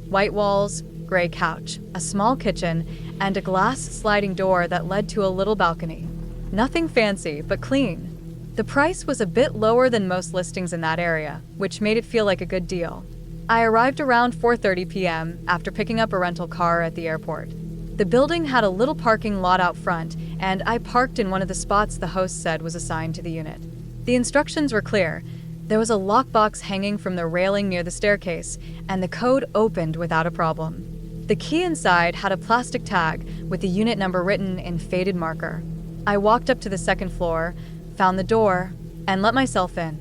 white walls, gray couch, a small kitchen, and a glass sliding door that led to a little balcony. Nothing fancy, but clean. The price was a bit lower than most listings in that area, which made it feel like a good deal. I arrived around 4:30 p.m. after picking up a rental car at the airport. The building had a little parking lot out front, and I parked in one of the spots the host said was assigned to the unit. The instructions were clear. There was a lockbox hanging from the railing near the staircase, and the code opened without a problem. The key inside had a plastic tag with the unit number written in faded marker. I walked up to the second floor, found the door, and let myself in.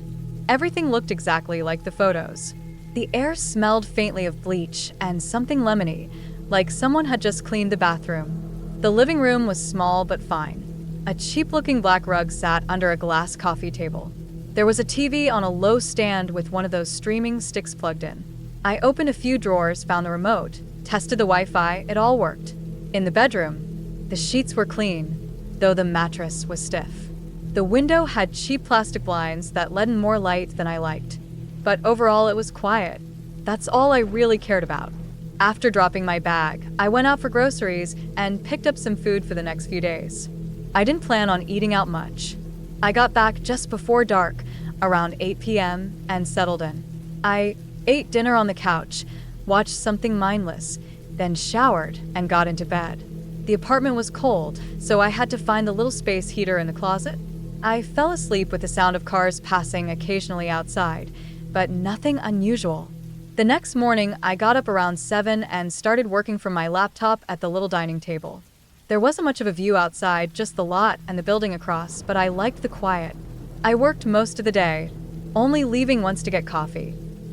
Everything looked exactly like the photos. The air smelled faintly of bleach and something lemony, like someone had just cleaned the bathroom. The living room was small but fine. A cheap-looking black rug sat under a glass coffee table. There was a TV on a low stand with one of those streaming sticks plugged in. I opened a few drawers, found the remote, tested the Wi-Fi, it all worked. In the bedroom, the sheets were clean, though the mattress was stiff. The window had cheap plastic blinds that let in more light than I liked. But overall, it was quiet. That's all I really cared about. After dropping my bag, I went out for groceries and picked up some food for the next few days. I didn't plan on eating out much. I got back just before dark, around 8 p.m., and settled in. I ate dinner on the couch, watched something mindless, then showered and got into bed. The apartment was cold, so I had to find the little space heater in the closet. I fell asleep with the sound of cars passing occasionally outside, but nothing unusual. The next morning, I got up around 7 and started working from my laptop at the little dining table. There wasn't much of a view outside, just the lot and the building across, but I liked the quiet. I worked most of the day, only leaving once to get coffee.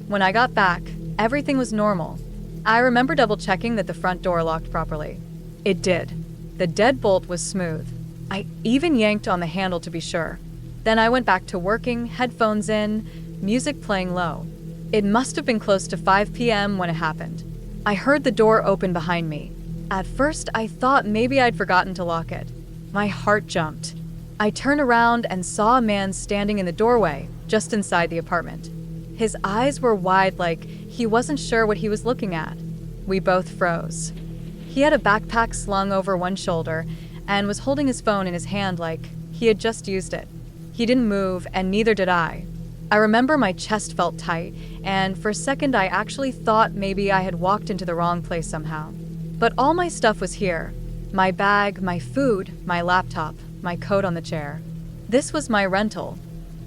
When I got back, everything was normal. I remember double-checking that the front door locked properly. It did. The deadbolt was smooth. I even yanked on the handle to be sure. Then I went back to working, headphones in, music playing low. It must have been close to 5 p.m. when it happened. I heard the door open behind me. At first, I thought maybe I'd forgotten to lock it. My heart jumped. I turned around and saw a man standing in the doorway, just inside the apartment. His eyes were wide, like he wasn't sure what he was looking at. We both froze. He had a backpack slung over one shoulder and was holding his phone in his hand like he had just used it. He didn't move, and neither did I. I remember my chest felt tight, and for a second I actually thought maybe I had walked into the wrong place somehow. But all my stuff was here. My bag, my food, my laptop, my coat on the chair. This was my rental.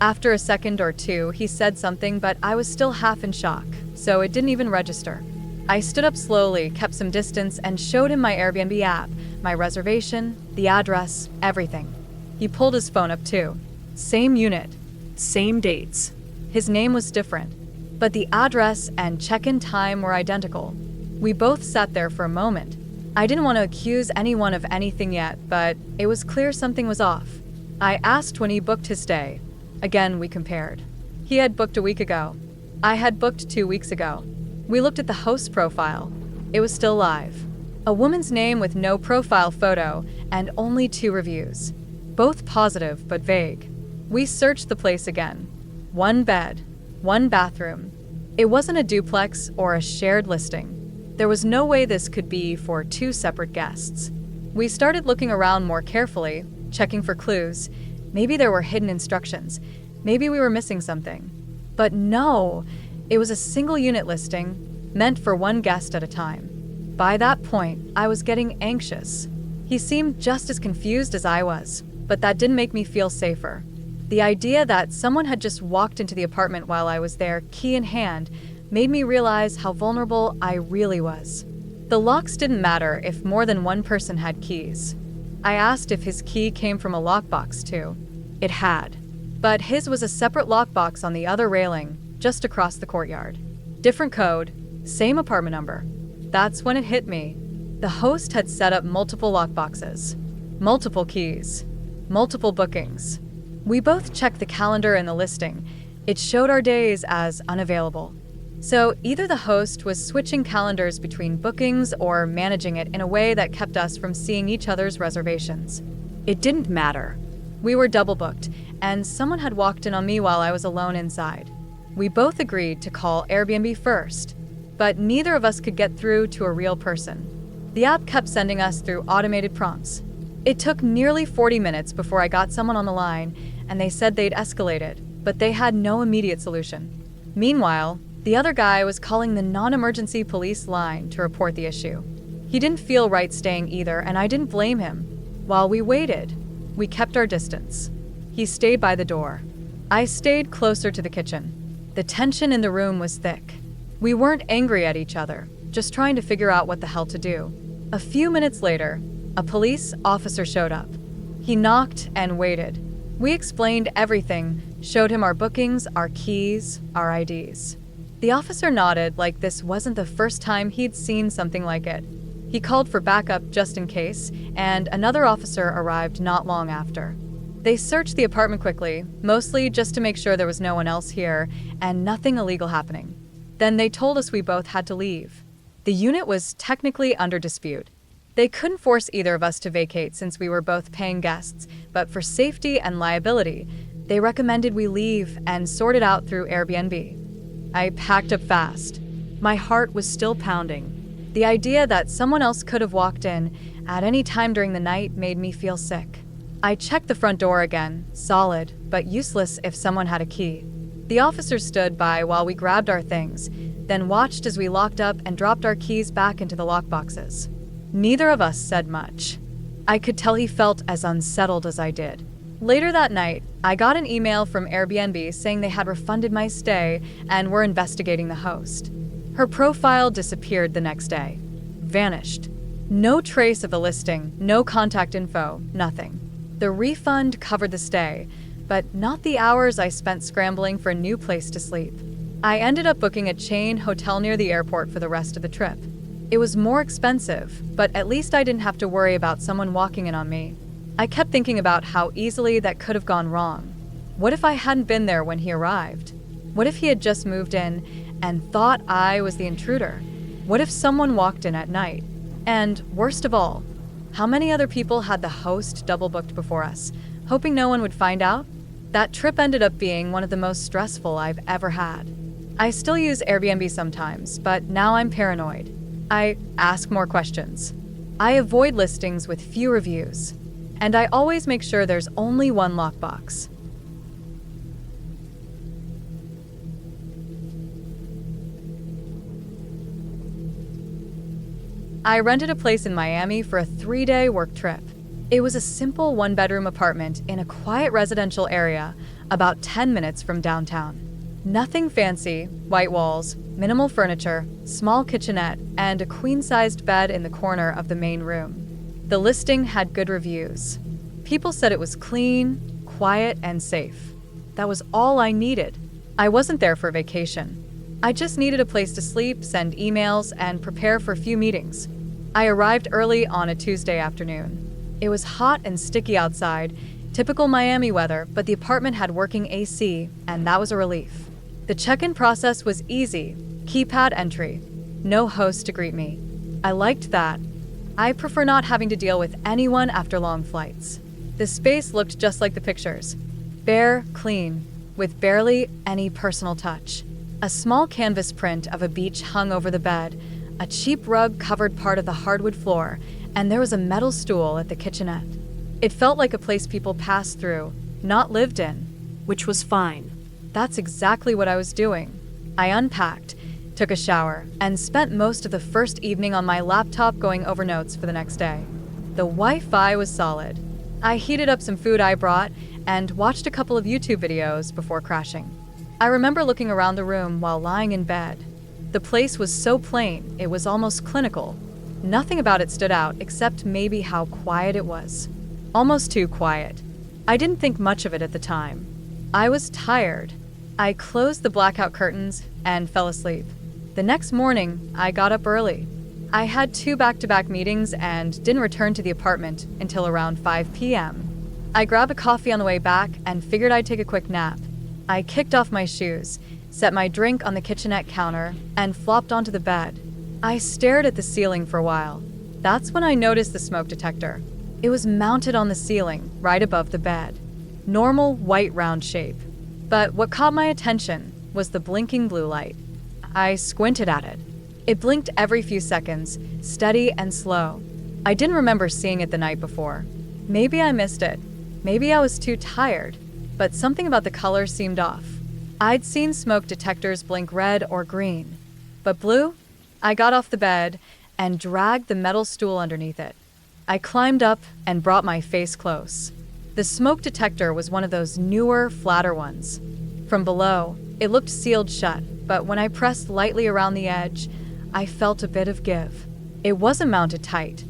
After a second or two, he said something, but I was still half in shock, so it didn't even register. I stood up slowly, kept some distance, and showed him my Airbnb app, my reservation, the address, everything. He pulled his phone up too. Same unit, same dates. His name was different, but the address and check-in time were identical. We both sat there for a moment. I didn't want to accuse anyone of anything yet, but it was clear something was off. I asked when he booked his stay. Again, we compared. He had booked a week ago. I had booked 2 weeks ago. We looked at the host profile. It was still live. A woman's name with no profile photo and only 2 reviews. Both positive but vague. We searched the place again. 1 bed, 1 bathroom. It wasn't a duplex or a shared listing. There was no way this could be for 2 separate guests. We started looking around more carefully, checking for clues. Maybe there were hidden instructions. Maybe we were missing something. But no, it was a single unit listing, meant for 1 guest at a time. By that point, I was getting anxious. He seemed just as confused as I was, but that didn't make me feel safer. The idea that someone had just walked into the apartment while I was there, key in hand, made me realize how vulnerable I really was. The locks didn't matter if more than 1 person had keys. I asked if his key came from a lockbox too. It had. But his was a separate lockbox on the other railing, just across the courtyard. Different code, same apartment number. That's when it hit me. The host had set up multiple lockboxes, multiple keys, multiple bookings. We both checked the calendar in the listing. It showed our days as unavailable. So either the host was switching calendars between bookings or managing it in a way that kept us from seeing each other's reservations. It didn't matter. We were double booked, and someone had walked in on me while I was alone inside. We both agreed to call Airbnb first, but neither of us could get through to a real person. The app kept sending us through automated prompts. It took nearly 40 minutes before I got someone on the line, and they said they'd escalate it, but they had no immediate solution. Meanwhile, the other guy was calling the non-emergency police line to report the issue. He didn't feel right staying either, and I didn't blame him. While we waited, we kept our distance. He stayed by the door. I stayed closer to the kitchen. The tension in the room was thick. We weren't angry at each other, just trying to figure out what the hell to do. A few minutes later, a police officer showed up. He knocked and waited. We explained everything, showed him our bookings, our keys, our IDs. The officer nodded like this wasn't the first time he'd seen something like it. He called for backup just in case, and another officer arrived not long after. They searched the apartment quickly, mostly just to make sure there was no one else here and nothing illegal happening. Then they told us we both had to leave. The unit was technically under dispute. They couldn't force either of us to vacate since we were both paying guests, but for safety and liability, they recommended we leave and sort it out through Airbnb. I packed up fast. My heart was still pounding. The idea that someone else could have walked in at any time during the night made me feel sick. I checked the front door again, solid, but useless if someone had a key. The officer stood by while we grabbed our things, then watched as we locked up and dropped our keys back into the lockboxes. Neither of us said much. I could tell he felt as unsettled as I did. Later that night, I got an email from Airbnb saying they had refunded my stay and were investigating the host. Her profile disappeared the next day. Vanished. No trace of the listing, no contact info, nothing. The refund covered the stay, but not the hours I spent scrambling for a new place to sleep. I ended up booking a chain hotel near the airport for the rest of the trip. It was more expensive, but at least I didn't have to worry about someone walking in on me. I kept thinking about how easily that could have gone wrong. What if I hadn't been there when he arrived? What if he had just moved in and thought I was the intruder? What if someone walked in at night? And worst of all, how many other people had the host double booked before us, hoping no one would find out? That trip ended up being one of the most stressful I've ever had. I still use Airbnb sometimes, but now I'm paranoid. I ask more questions. I avoid listings with few reviews. And I always make sure there's only one lockbox. I rented a place in Miami for a 3-day work trip. It was a simple 1-bedroom apartment in a quiet residential area about 10 minutes from downtown. Nothing fancy, white walls, minimal furniture, small kitchenette, and a queen-sized bed in the corner of the main room. The listing had good reviews. People said it was clean, quiet, and safe. That was all I needed. I wasn't there for vacation. I just needed a place to sleep, send emails, and prepare for a few meetings. I arrived early on a Tuesday afternoon. It was hot and sticky outside, typical Miami weather, but the apartment had working AC, and that was a relief. The check-in process was easy, keypad entry, no host to greet me. I liked that. I prefer not having to deal with anyone after long flights. The space looked just like the pictures. Bare, clean, with barely any personal touch. A small canvas print of a beach hung over the bed, a cheap rug covered part of the hardwood floor, and there was a metal stool at the kitchenette. It felt like a place people passed through, not lived in. Which was fine. That's exactly what I was doing. I unpacked, took a shower, and spent most of the first evening on my laptop going over notes for the next day. The Wi-Fi was solid. I heated up some food I brought and watched a couple of YouTube videos before crashing. I remember looking around the room while lying in bed. The place was so plain, it was almost clinical. Nothing about it stood out except maybe how quiet it was. Almost too quiet. I didn't think much of it at the time. I was tired. I closed the blackout curtains and fell asleep. The next morning, I got up early. I had 2 back-to-back meetings and didn't return to the apartment until around 5 p.m. I grabbed a coffee on the way back and figured I'd take a quick nap. I kicked off my shoes, set my drink on the kitchenette counter, and flopped onto the bed. I stared at the ceiling for a while. That's when I noticed the smoke detector. It was mounted on the ceiling, right above the bed. Normal, white round shape. But what caught my attention was the blinking blue light. I squinted at it. It blinked every few seconds, steady and slow. I didn't remember seeing it the night before. Maybe I missed it. Maybe I was too tired. but something about the color seemed off. I'd seen smoke detectors blink red or green, but blue? I got off the bed and dragged the metal stool underneath it. I climbed up and brought my face close. The smoke detector was one of those newer, flatter ones. From below, it looked sealed shut, but when I pressed lightly around the edge, I felt a bit of give. It wasn't mounted tight.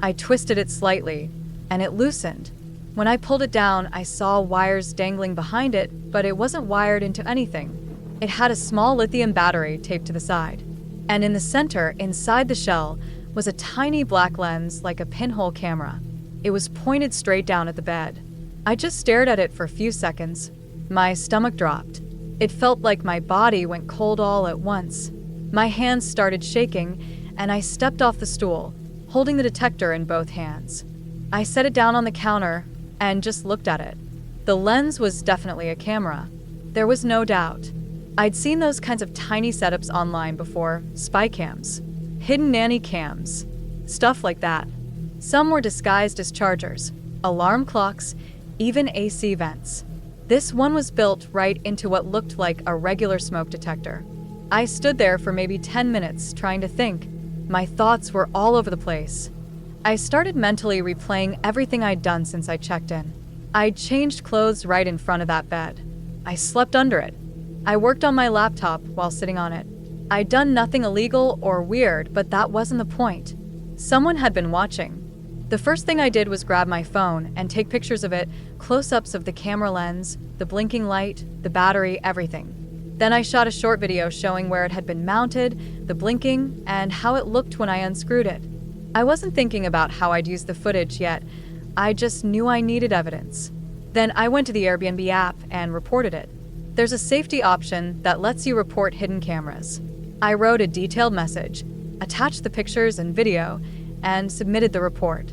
I twisted it slightly, and it loosened. When I pulled it down, I saw wires dangling behind it, but it wasn't wired into anything. It had a small lithium battery taped to the side. And in the center, inside the shell, was a tiny black lens like a pinhole camera. It was pointed straight down at the bed. I just stared at it for a few seconds. My stomach dropped. It felt like my body went cold all at once. My hands started shaking, and I stepped off the stool, holding the detector in both hands. I set it down on the counter and just looked at it. The lens was definitely a camera. There was no doubt. I'd seen those kinds of tiny setups online before, spy cams, hidden nanny cams, stuff like that. Some were disguised as chargers, alarm clocks, even AC vents. This one was built right into what looked like a regular smoke detector. I stood there for maybe 10 minutes trying to think. My thoughts were all over the place. I started mentally replaying everything I'd done since I checked in. I'd changed clothes right in front of that bed. I slept under it. I worked on my laptop while sitting on it. I'd done nothing illegal or weird, but that wasn't the point. Someone had been watching. The first thing I did was grab my phone and take pictures of it, close-ups of the camera lens, the blinking light, the battery, everything. Then I shot a short video showing where it had been mounted, the blinking, and how it looked when I unscrewed it. I wasn't thinking about how I'd use the footage yet. I just knew I needed evidence. Then I went to the Airbnb app and reported it. There's a safety option that lets you report hidden cameras. I wrote a detailed message, attached the pictures and video, and submitted the report.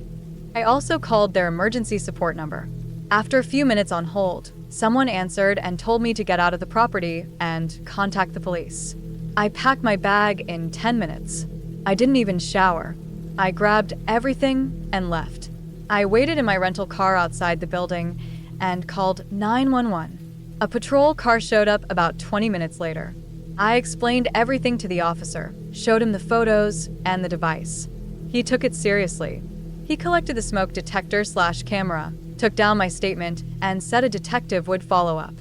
I also called their emergency support number. After a few minutes on hold, someone answered and told me to get out of the property and contact the police. I packed my bag in 10 minutes. I didn't even shower. I grabbed everything and left. I waited in my rental car outside the building and called 911. A patrol car showed up about 20 minutes later. I explained everything to the officer, showed him the photos and the device. He took it seriously. He collected the smoke detector/camera, took down my statement, and said a detective would follow up.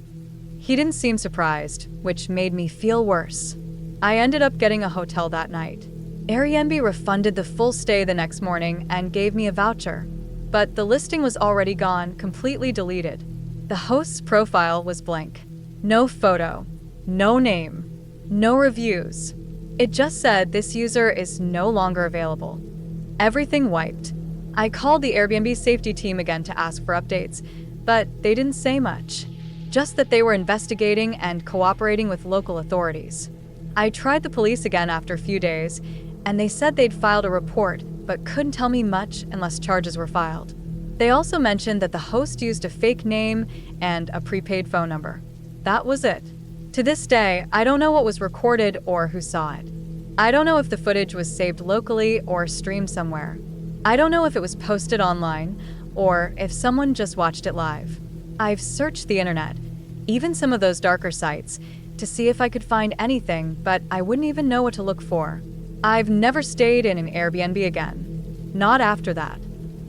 He didn't seem surprised, which made me feel worse. I ended up getting a hotel that night. Airbnb refunded the full stay the next morning and gave me a voucher. But the listing was already gone, completely deleted. The host's profile was blank. No photo, no name, no reviews. It just said this user is no longer available. Everything wiped. I called the Airbnb safety team again to ask for updates, but they didn't say much. Just that they were investigating and cooperating with local authorities. I tried the police again after a few days, and they said they'd filed a report, but couldn't tell me much unless charges were filed. They also mentioned that the host used a fake name and a prepaid phone number. That was it. To this day, I don't know what was recorded or who saw it. I don't know if the footage was saved locally or streamed somewhere. I don't know if it was posted online or if someone just watched it live. I've searched the internet, even some of those darker sites, to see if I could find anything, but I wouldn't even know what to look for. I've never stayed in an Airbnb again. Not after that.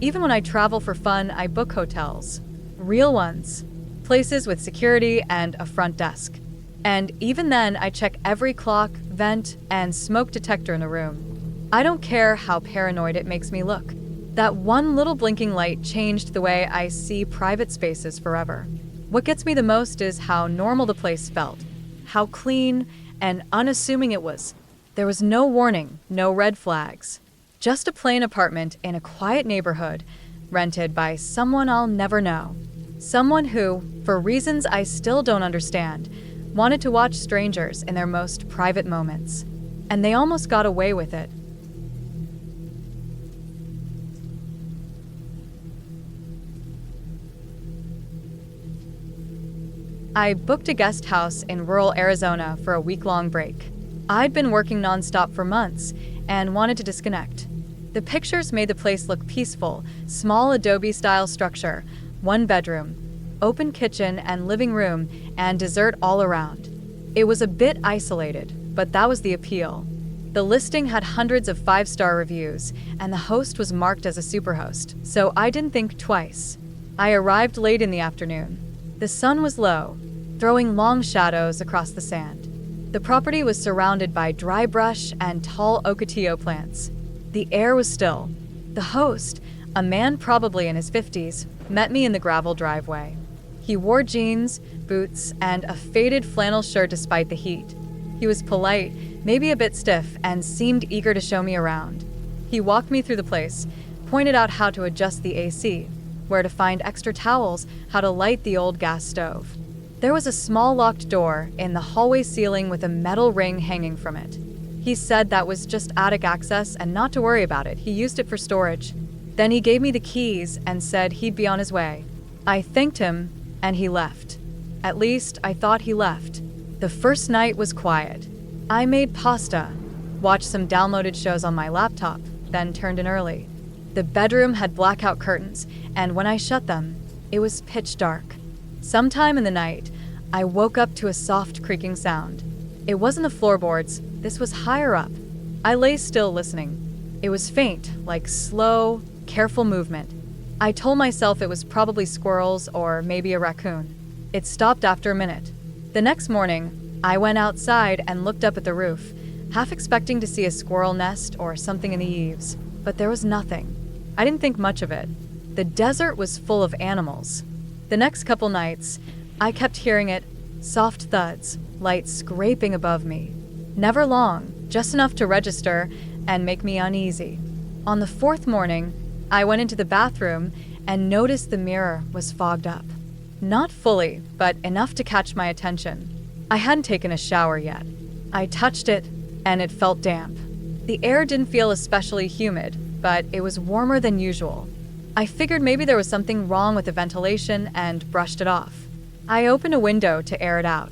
Even when I travel for fun, I book hotels. Real ones. Places with security and a front desk. And even then, I check every clock, vent, and smoke detector in the room. I don't care how paranoid it makes me look. That one little blinking light changed the way I see private spaces forever. What gets me the most is how normal the place felt. How clean and unassuming it was. There was no warning, no red flags. Just a plain apartment in a quiet neighborhood, rented by someone I'll never know. Someone who, for reasons I still don't understand, wanted to watch strangers in their most private moments. And they almost got away with it. I booked a guest house in rural Arizona for a week-long break. I'd been working nonstop for months and wanted to disconnect. The pictures made the place look peaceful, small adobe-style structure, one bedroom. open kitchen and living room, and dessert all around. It was a bit isolated, but that was the appeal. The listing had hundreds of 5-star reviews, and the host was marked as a superhost, so I didn't think twice. I arrived late in the afternoon. The sun was low, throwing long shadows across the sand. The property was surrounded by dry brush and tall ocotillo plants. The air was still. The host, a man probably in his 50s, met me in the gravel driveway. He wore jeans, boots, and a faded flannel shirt despite the heat. He was polite, maybe a bit stiff, and seemed eager to show me around. He walked me through the place, pointed out how to adjust the AC, where to find extra towels, how to light the old gas stove. There was a small locked door in the hallway ceiling with a metal ring hanging from it. He said that was just attic access and not to worry about it. He used it for storage. Then he gave me the keys and said he'd be on his way. I thanked him and he left. At least I thought he left. The first night was quiet. I made pasta, watched some downloaded shows on my laptop, then turned in early. The bedroom had blackout curtains, and when I shut them, it was pitch dark. Sometime in the night, I woke up to a soft creaking sound. It wasn't the floorboards, this was higher up. I lay still listening. It was faint, like slow, careful movement. I told myself it was probably squirrels or maybe a raccoon. It stopped after a minute. The next morning, I went outside and looked up at the roof, half expecting to see a squirrel nest or something in the eaves, but there was nothing. I didn't think much of it. The desert was full of animals. The next couple nights, I kept hearing it, soft thuds, light scraping above me. Never long, just enough to register and make me uneasy. On the fourth morning, I went into the bathroom and noticed the mirror was fogged up. Not fully, but enough to catch my attention. I hadn't taken a shower yet. I touched it, and it felt damp. The air didn't feel especially humid, but it was warmer than usual. I figured maybe there was something wrong with the ventilation and brushed it off. I opened a window to air it out.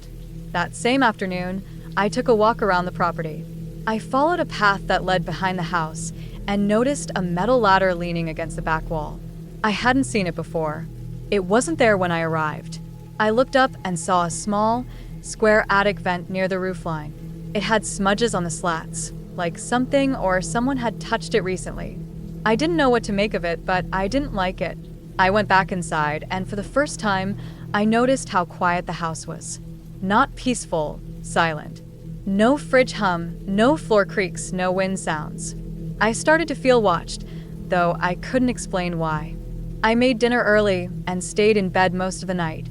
That same afternoon, I took a walk around the property. I followed a path that led behind the house and noticed a metal ladder leaning against the back wall. I hadn't seen it before. It wasn't there when I arrived. I looked up and saw a small, square attic vent near the roofline. It had smudges on the slats, like something or someone had touched it recently. I didn't know what to make of it, but I didn't like it. I went back inside, and for the first time, I noticed how quiet the house was. Not peaceful, silent. No fridge hum, no floor creaks, no wind sounds. I started to feel watched, though I couldn't explain why. I made dinner early and stayed in bed most of the night,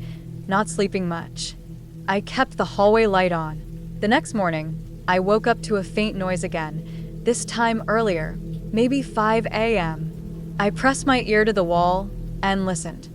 not sleeping much. I kept the hallway light on. The next morning, I woke up to a faint noise again, this time earlier, maybe 5 a.m. I pressed my ear to the wall and listened.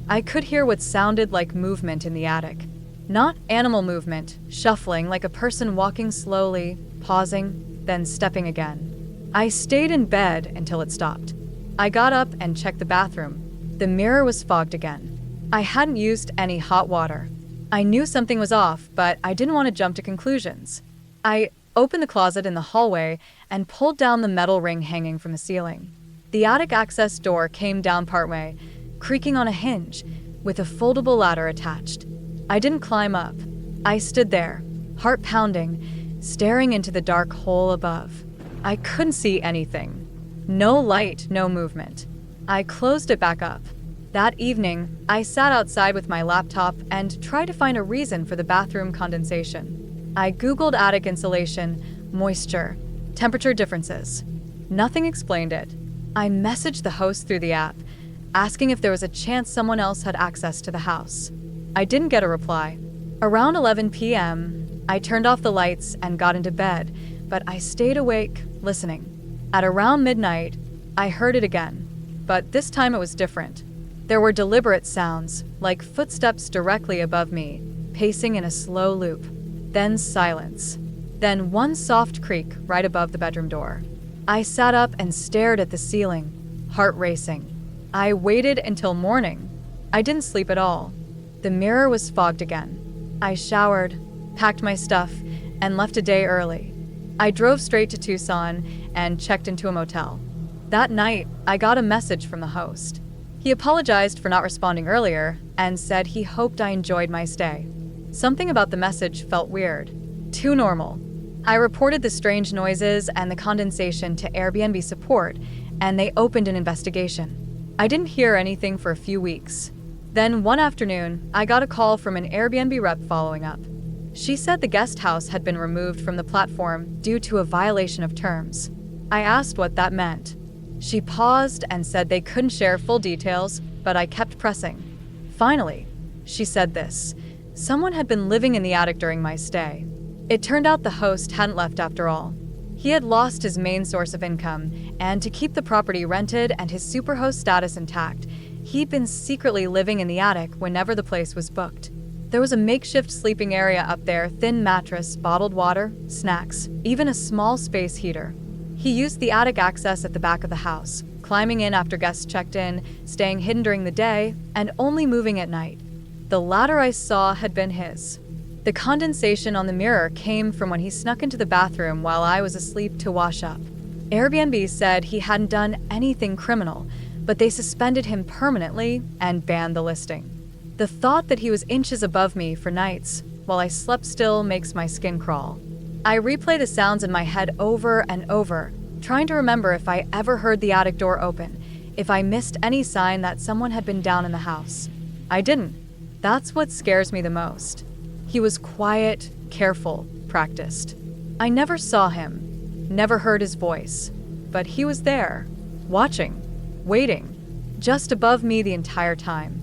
I could hear what sounded like movement in the attic. Not animal movement, shuffling like a person walking slowly, pausing, then stepping again. I stayed in bed until it stopped. I got up and checked the bathroom. The mirror was fogged again. I hadn't used any hot water. I knew something was off, but I didn't want to jump to conclusions. I opened the closet in the hallway and pulled down the metal ring hanging from the ceiling. The attic access door came down partway, creaking on a hinge, with a foldable ladder attached. I didn't climb up. I stood there, heart pounding, staring into the dark hole above. I couldn't see anything. No light, no movement. I closed it back up. That evening, I sat outside with my laptop and tried to find a reason for the bathroom condensation. I Googled attic insulation, moisture, temperature differences. Nothing explained it. I messaged the host through the app, asking if there was a chance someone else had access to the house. I didn't get a reply. Around 11 p.m., I turned off the lights and got into bed, but I stayed awake, listening. At around midnight, I heard it again, but this time it was different. There were deliberate sounds, like footsteps directly above me, pacing in a slow loop. Then silence. Then one soft creak right above the bedroom door. I sat up and stared at the ceiling, heart racing. I waited until morning. I didn't sleep at all. The mirror was fogged again. I showered, packed my stuff, and left a day early. I drove straight to Tucson and checked into a motel. That night, I got a message from the host. He apologized for not responding earlier and said he hoped I enjoyed my stay. Something about the message felt weird. Too normal. I reported the strange noises and the condensation to Airbnb support, and they opened an investigation. I didn't hear anything for a few weeks. Then one afternoon, I got a call from an Airbnb rep following up. She said the guest house had been removed from the platform due to a violation of terms. I asked what that meant. She paused and said they couldn't share full details, but I kept pressing. Finally, she said this: someone had been living in the attic during my stay. It turned out the host hadn't left after all. He had lost his main source of income, and to keep the property rented and his superhost status intact, he'd been secretly living in the attic whenever the place was booked. There was a makeshift sleeping area up there, thin mattress, bottled water, snacks, even a small space heater. He used the attic access at the back of the house, climbing in after guests checked in, staying hidden during the day, and only moving at night. The ladder I saw had been his. The condensation on the mirror came from when he snuck into the bathroom while I was asleep to wash up. Airbnb said he hadn't done anything criminal, but they suspended him permanently and banned the listing. The thought that he was inches above me for nights while I slept still makes my skin crawl. I replay the sounds in my head over and over, trying to remember if I ever heard the attic door open, if I missed any sign that someone had been down in the house. I didn't. That's what scares me the most. He was quiet, careful, practiced. I never saw him, never heard his voice, but he was there, watching, waiting, just above me the entire time.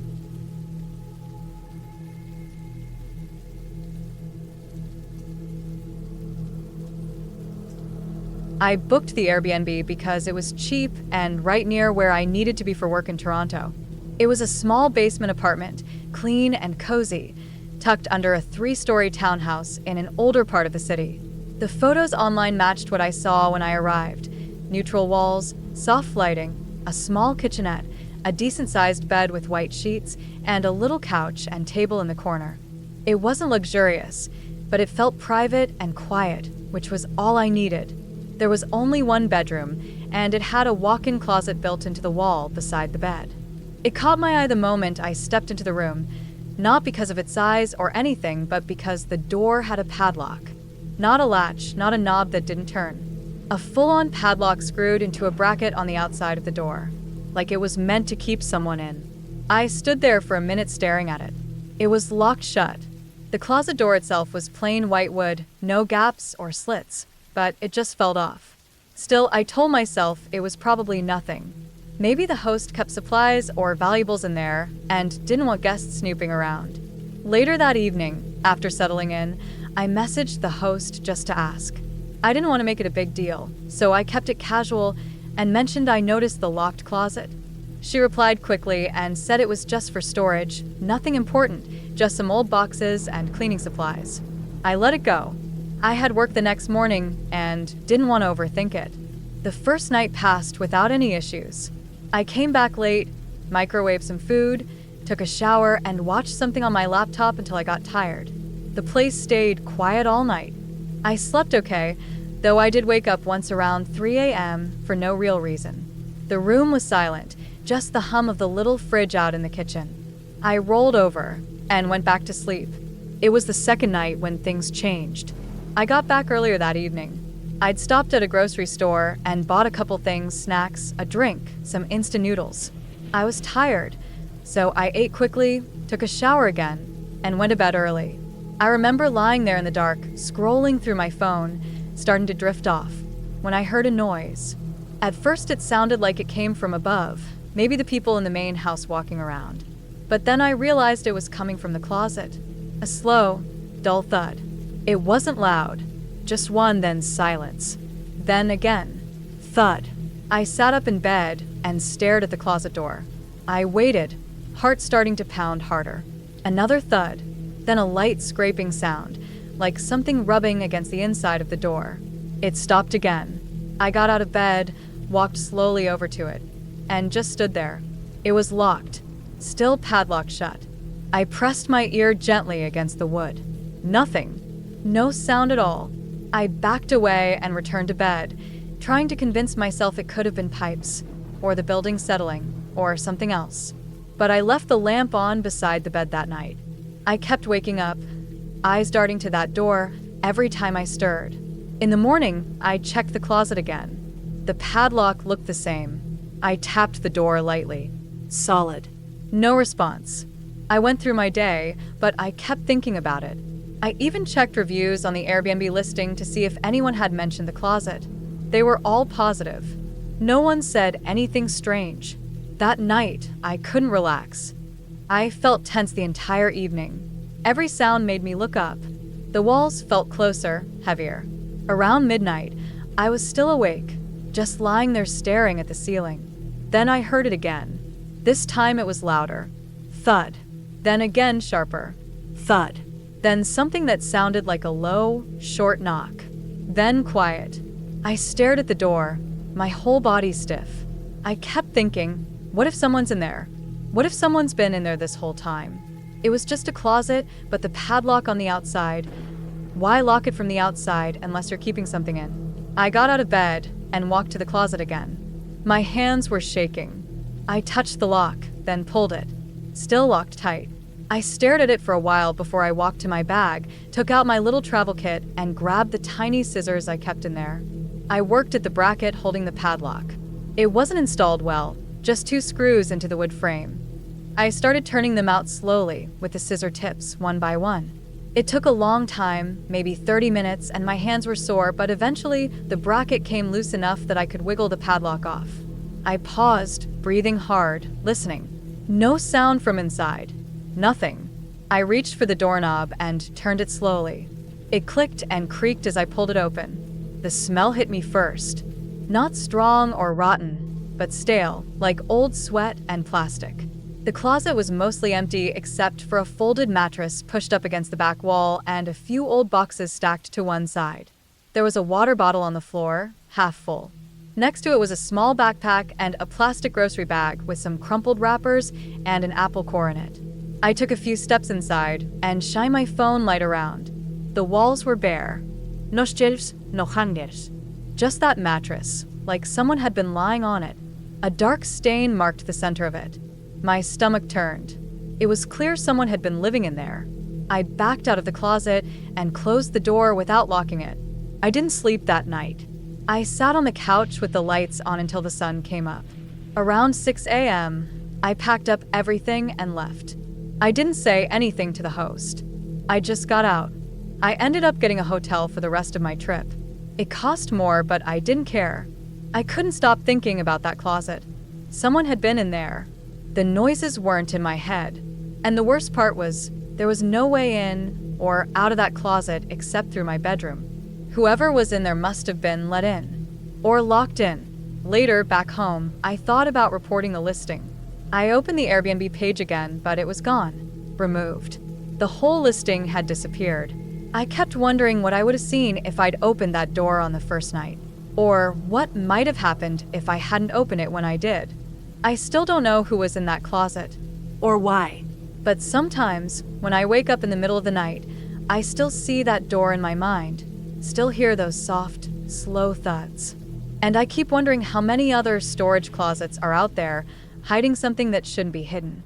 I booked the Airbnb because it was cheap and right near where I needed to be for work in Toronto. It was a small basement apartment, clean and cozy, tucked under a 3-story townhouse in an older part of the city. The photos online matched what I saw when I arrived. Neutral walls, soft lighting, a small kitchenette, a decent-sized bed with white sheets, and a little couch and table in the corner. It wasn't luxurious, but it felt private and quiet, which was all I needed. There was only one bedroom, and it had a walk-in closet built into the wall beside the bed. It caught my eye the moment I stepped into the room, not because of its size or anything, but because the door had a padlock. Not a latch, not a knob that didn't turn. A full-on padlock screwed into a bracket on the outside of the door, like it was meant to keep someone in. I stood there for a minute staring at it. It was locked shut. The closet door itself was plain white wood, no gaps or slits, but it just felt off. Still, I told myself it was probably nothing. Maybe the host kept supplies or valuables in there and didn't want guests snooping around. Later that evening, after settling in, I messaged the host just to ask. I didn't want to make it a big deal, so I kept it casual and mentioned I noticed the locked closet. She replied quickly and said it was just for storage, nothing important, just some old boxes and cleaning supplies. I let it go. I had work the next morning and didn't want to overthink it. The first night passed without any issues. I came back late, microwaved some food, took a shower, and watched something on my laptop until I got tired. The place stayed quiet all night. I slept okay, though I did wake up once around 3 a.m. for no real reason. The room was silent, just the hum of the little fridge out in the kitchen. I rolled over and went back to sleep. It was the second night when things changed. I got back earlier that evening. I'd stopped at a grocery store and bought a couple things, snacks, a drink, some instant noodles. I was tired, so I ate quickly, took a shower again, and went to bed early. I remember lying there in the dark, scrolling through my phone, starting to drift off, when I heard a noise. At first it sounded like it came from above, maybe the people in the main house walking around. But then I realized it was coming from the closet. A slow, dull thud. It wasn't loud, just one, then silence. Then again, thud. I sat up in bed and stared at the closet door. I waited, heart starting to pound harder. Another thud, then a light scraping sound, like something rubbing against the inside of the door. It stopped again. I got out of bed, walked slowly over to it, and just stood there. It was locked, still padlocked shut. I pressed my ear gently against the wood. Nothing. No sound at all. I backed away and returned to bed, trying to convince myself it could have been pipes, or the building settling. or something else. But I left the lamp on beside the bed that night. I kept waking up, eyes darting to that door every time I stirred. In the morning, I checked the closet again. The padlock looked the same. I tapped the door lightly. Solid. No response. I went through my day, but I kept thinking about it. I even checked reviews on the Airbnb listing to see if anyone had mentioned the closet. They were all positive. No one said anything strange. That night, I couldn't relax. I felt tense the entire evening. Every sound made me look up. The walls felt closer, heavier. Around midnight, I was still awake, just lying there staring at the ceiling. Then I heard it again. This time it was louder. Thud. Then again sharper. Thud. Then something that sounded like a low, short knock. Then quiet. I stared at the door, my whole body stiff. I kept thinking, what if someone's in there? What if someone's been in there this whole time? It was just a closet, but the padlock on the outside. Why lock it from the outside unless you're keeping something in? I got out of bed and walked to the closet again. My hands were shaking. I touched the lock, then pulled it. Still locked tight. I stared at it for a while before I walked to my bag, took out my little travel kit, and grabbed the tiny scissors I kept in there. I worked at the bracket holding the padlock. It wasn't installed well, just 2 screws into the wood frame. I started turning them out slowly with the scissor tips, one by one. It took a long time, maybe 30 minutes, and my hands were sore, but eventually the bracket came loose enough that I could wiggle the padlock off. I paused, breathing hard, listening. No sound from inside. Nothing. I reached for the doorknob and turned it slowly. It clicked and creaked as I pulled it open. The smell hit me first. Not strong or rotten, but stale, like old sweat and plastic. The closet was mostly empty except for a folded mattress pushed up against the back wall and a few old boxes stacked to one side. There was a water bottle on the floor, half full. Next to it was a small backpack and a plastic grocery bag with some crumpled wrappers and an apple core in it. I took a few steps inside and shined my phone light around. The walls were bare. No shelves, no hangers. Just that mattress, like someone had been lying on it. A dark stain marked the center of it. My stomach turned. It was clear someone had been living in there. I backed out of the closet and closed the door without locking it. I didn't sleep that night. I sat on the couch with the lights on until the sun came up. Around 6 a.m., I packed up everything and left. I didn't say anything to the host. I just got out. I ended up getting a hotel for the rest of my trip. It cost more, but I didn't care. I couldn't stop thinking about that closet. Someone had been in there. The noises weren't in my head. And the worst part was, there was no way in or out of that closet except through my bedroom. Whoever was in there must have been let in. Or locked in. Later, back home, I thought about reporting the listing. I opened the Airbnb page again, but it was gone. Removed. The whole listing had disappeared. I kept wondering what I would have seen if I'd opened that door on the first night. Or what might have happened if I hadn't opened it when I did. I still don't know who was in that closet. Or why. But sometimes, when I wake up in the middle of the night, I still see that door in my mind. Still hear those soft, slow thuds. And I keep wondering how many other storage closets are out there, hiding something that shouldn't be hidden.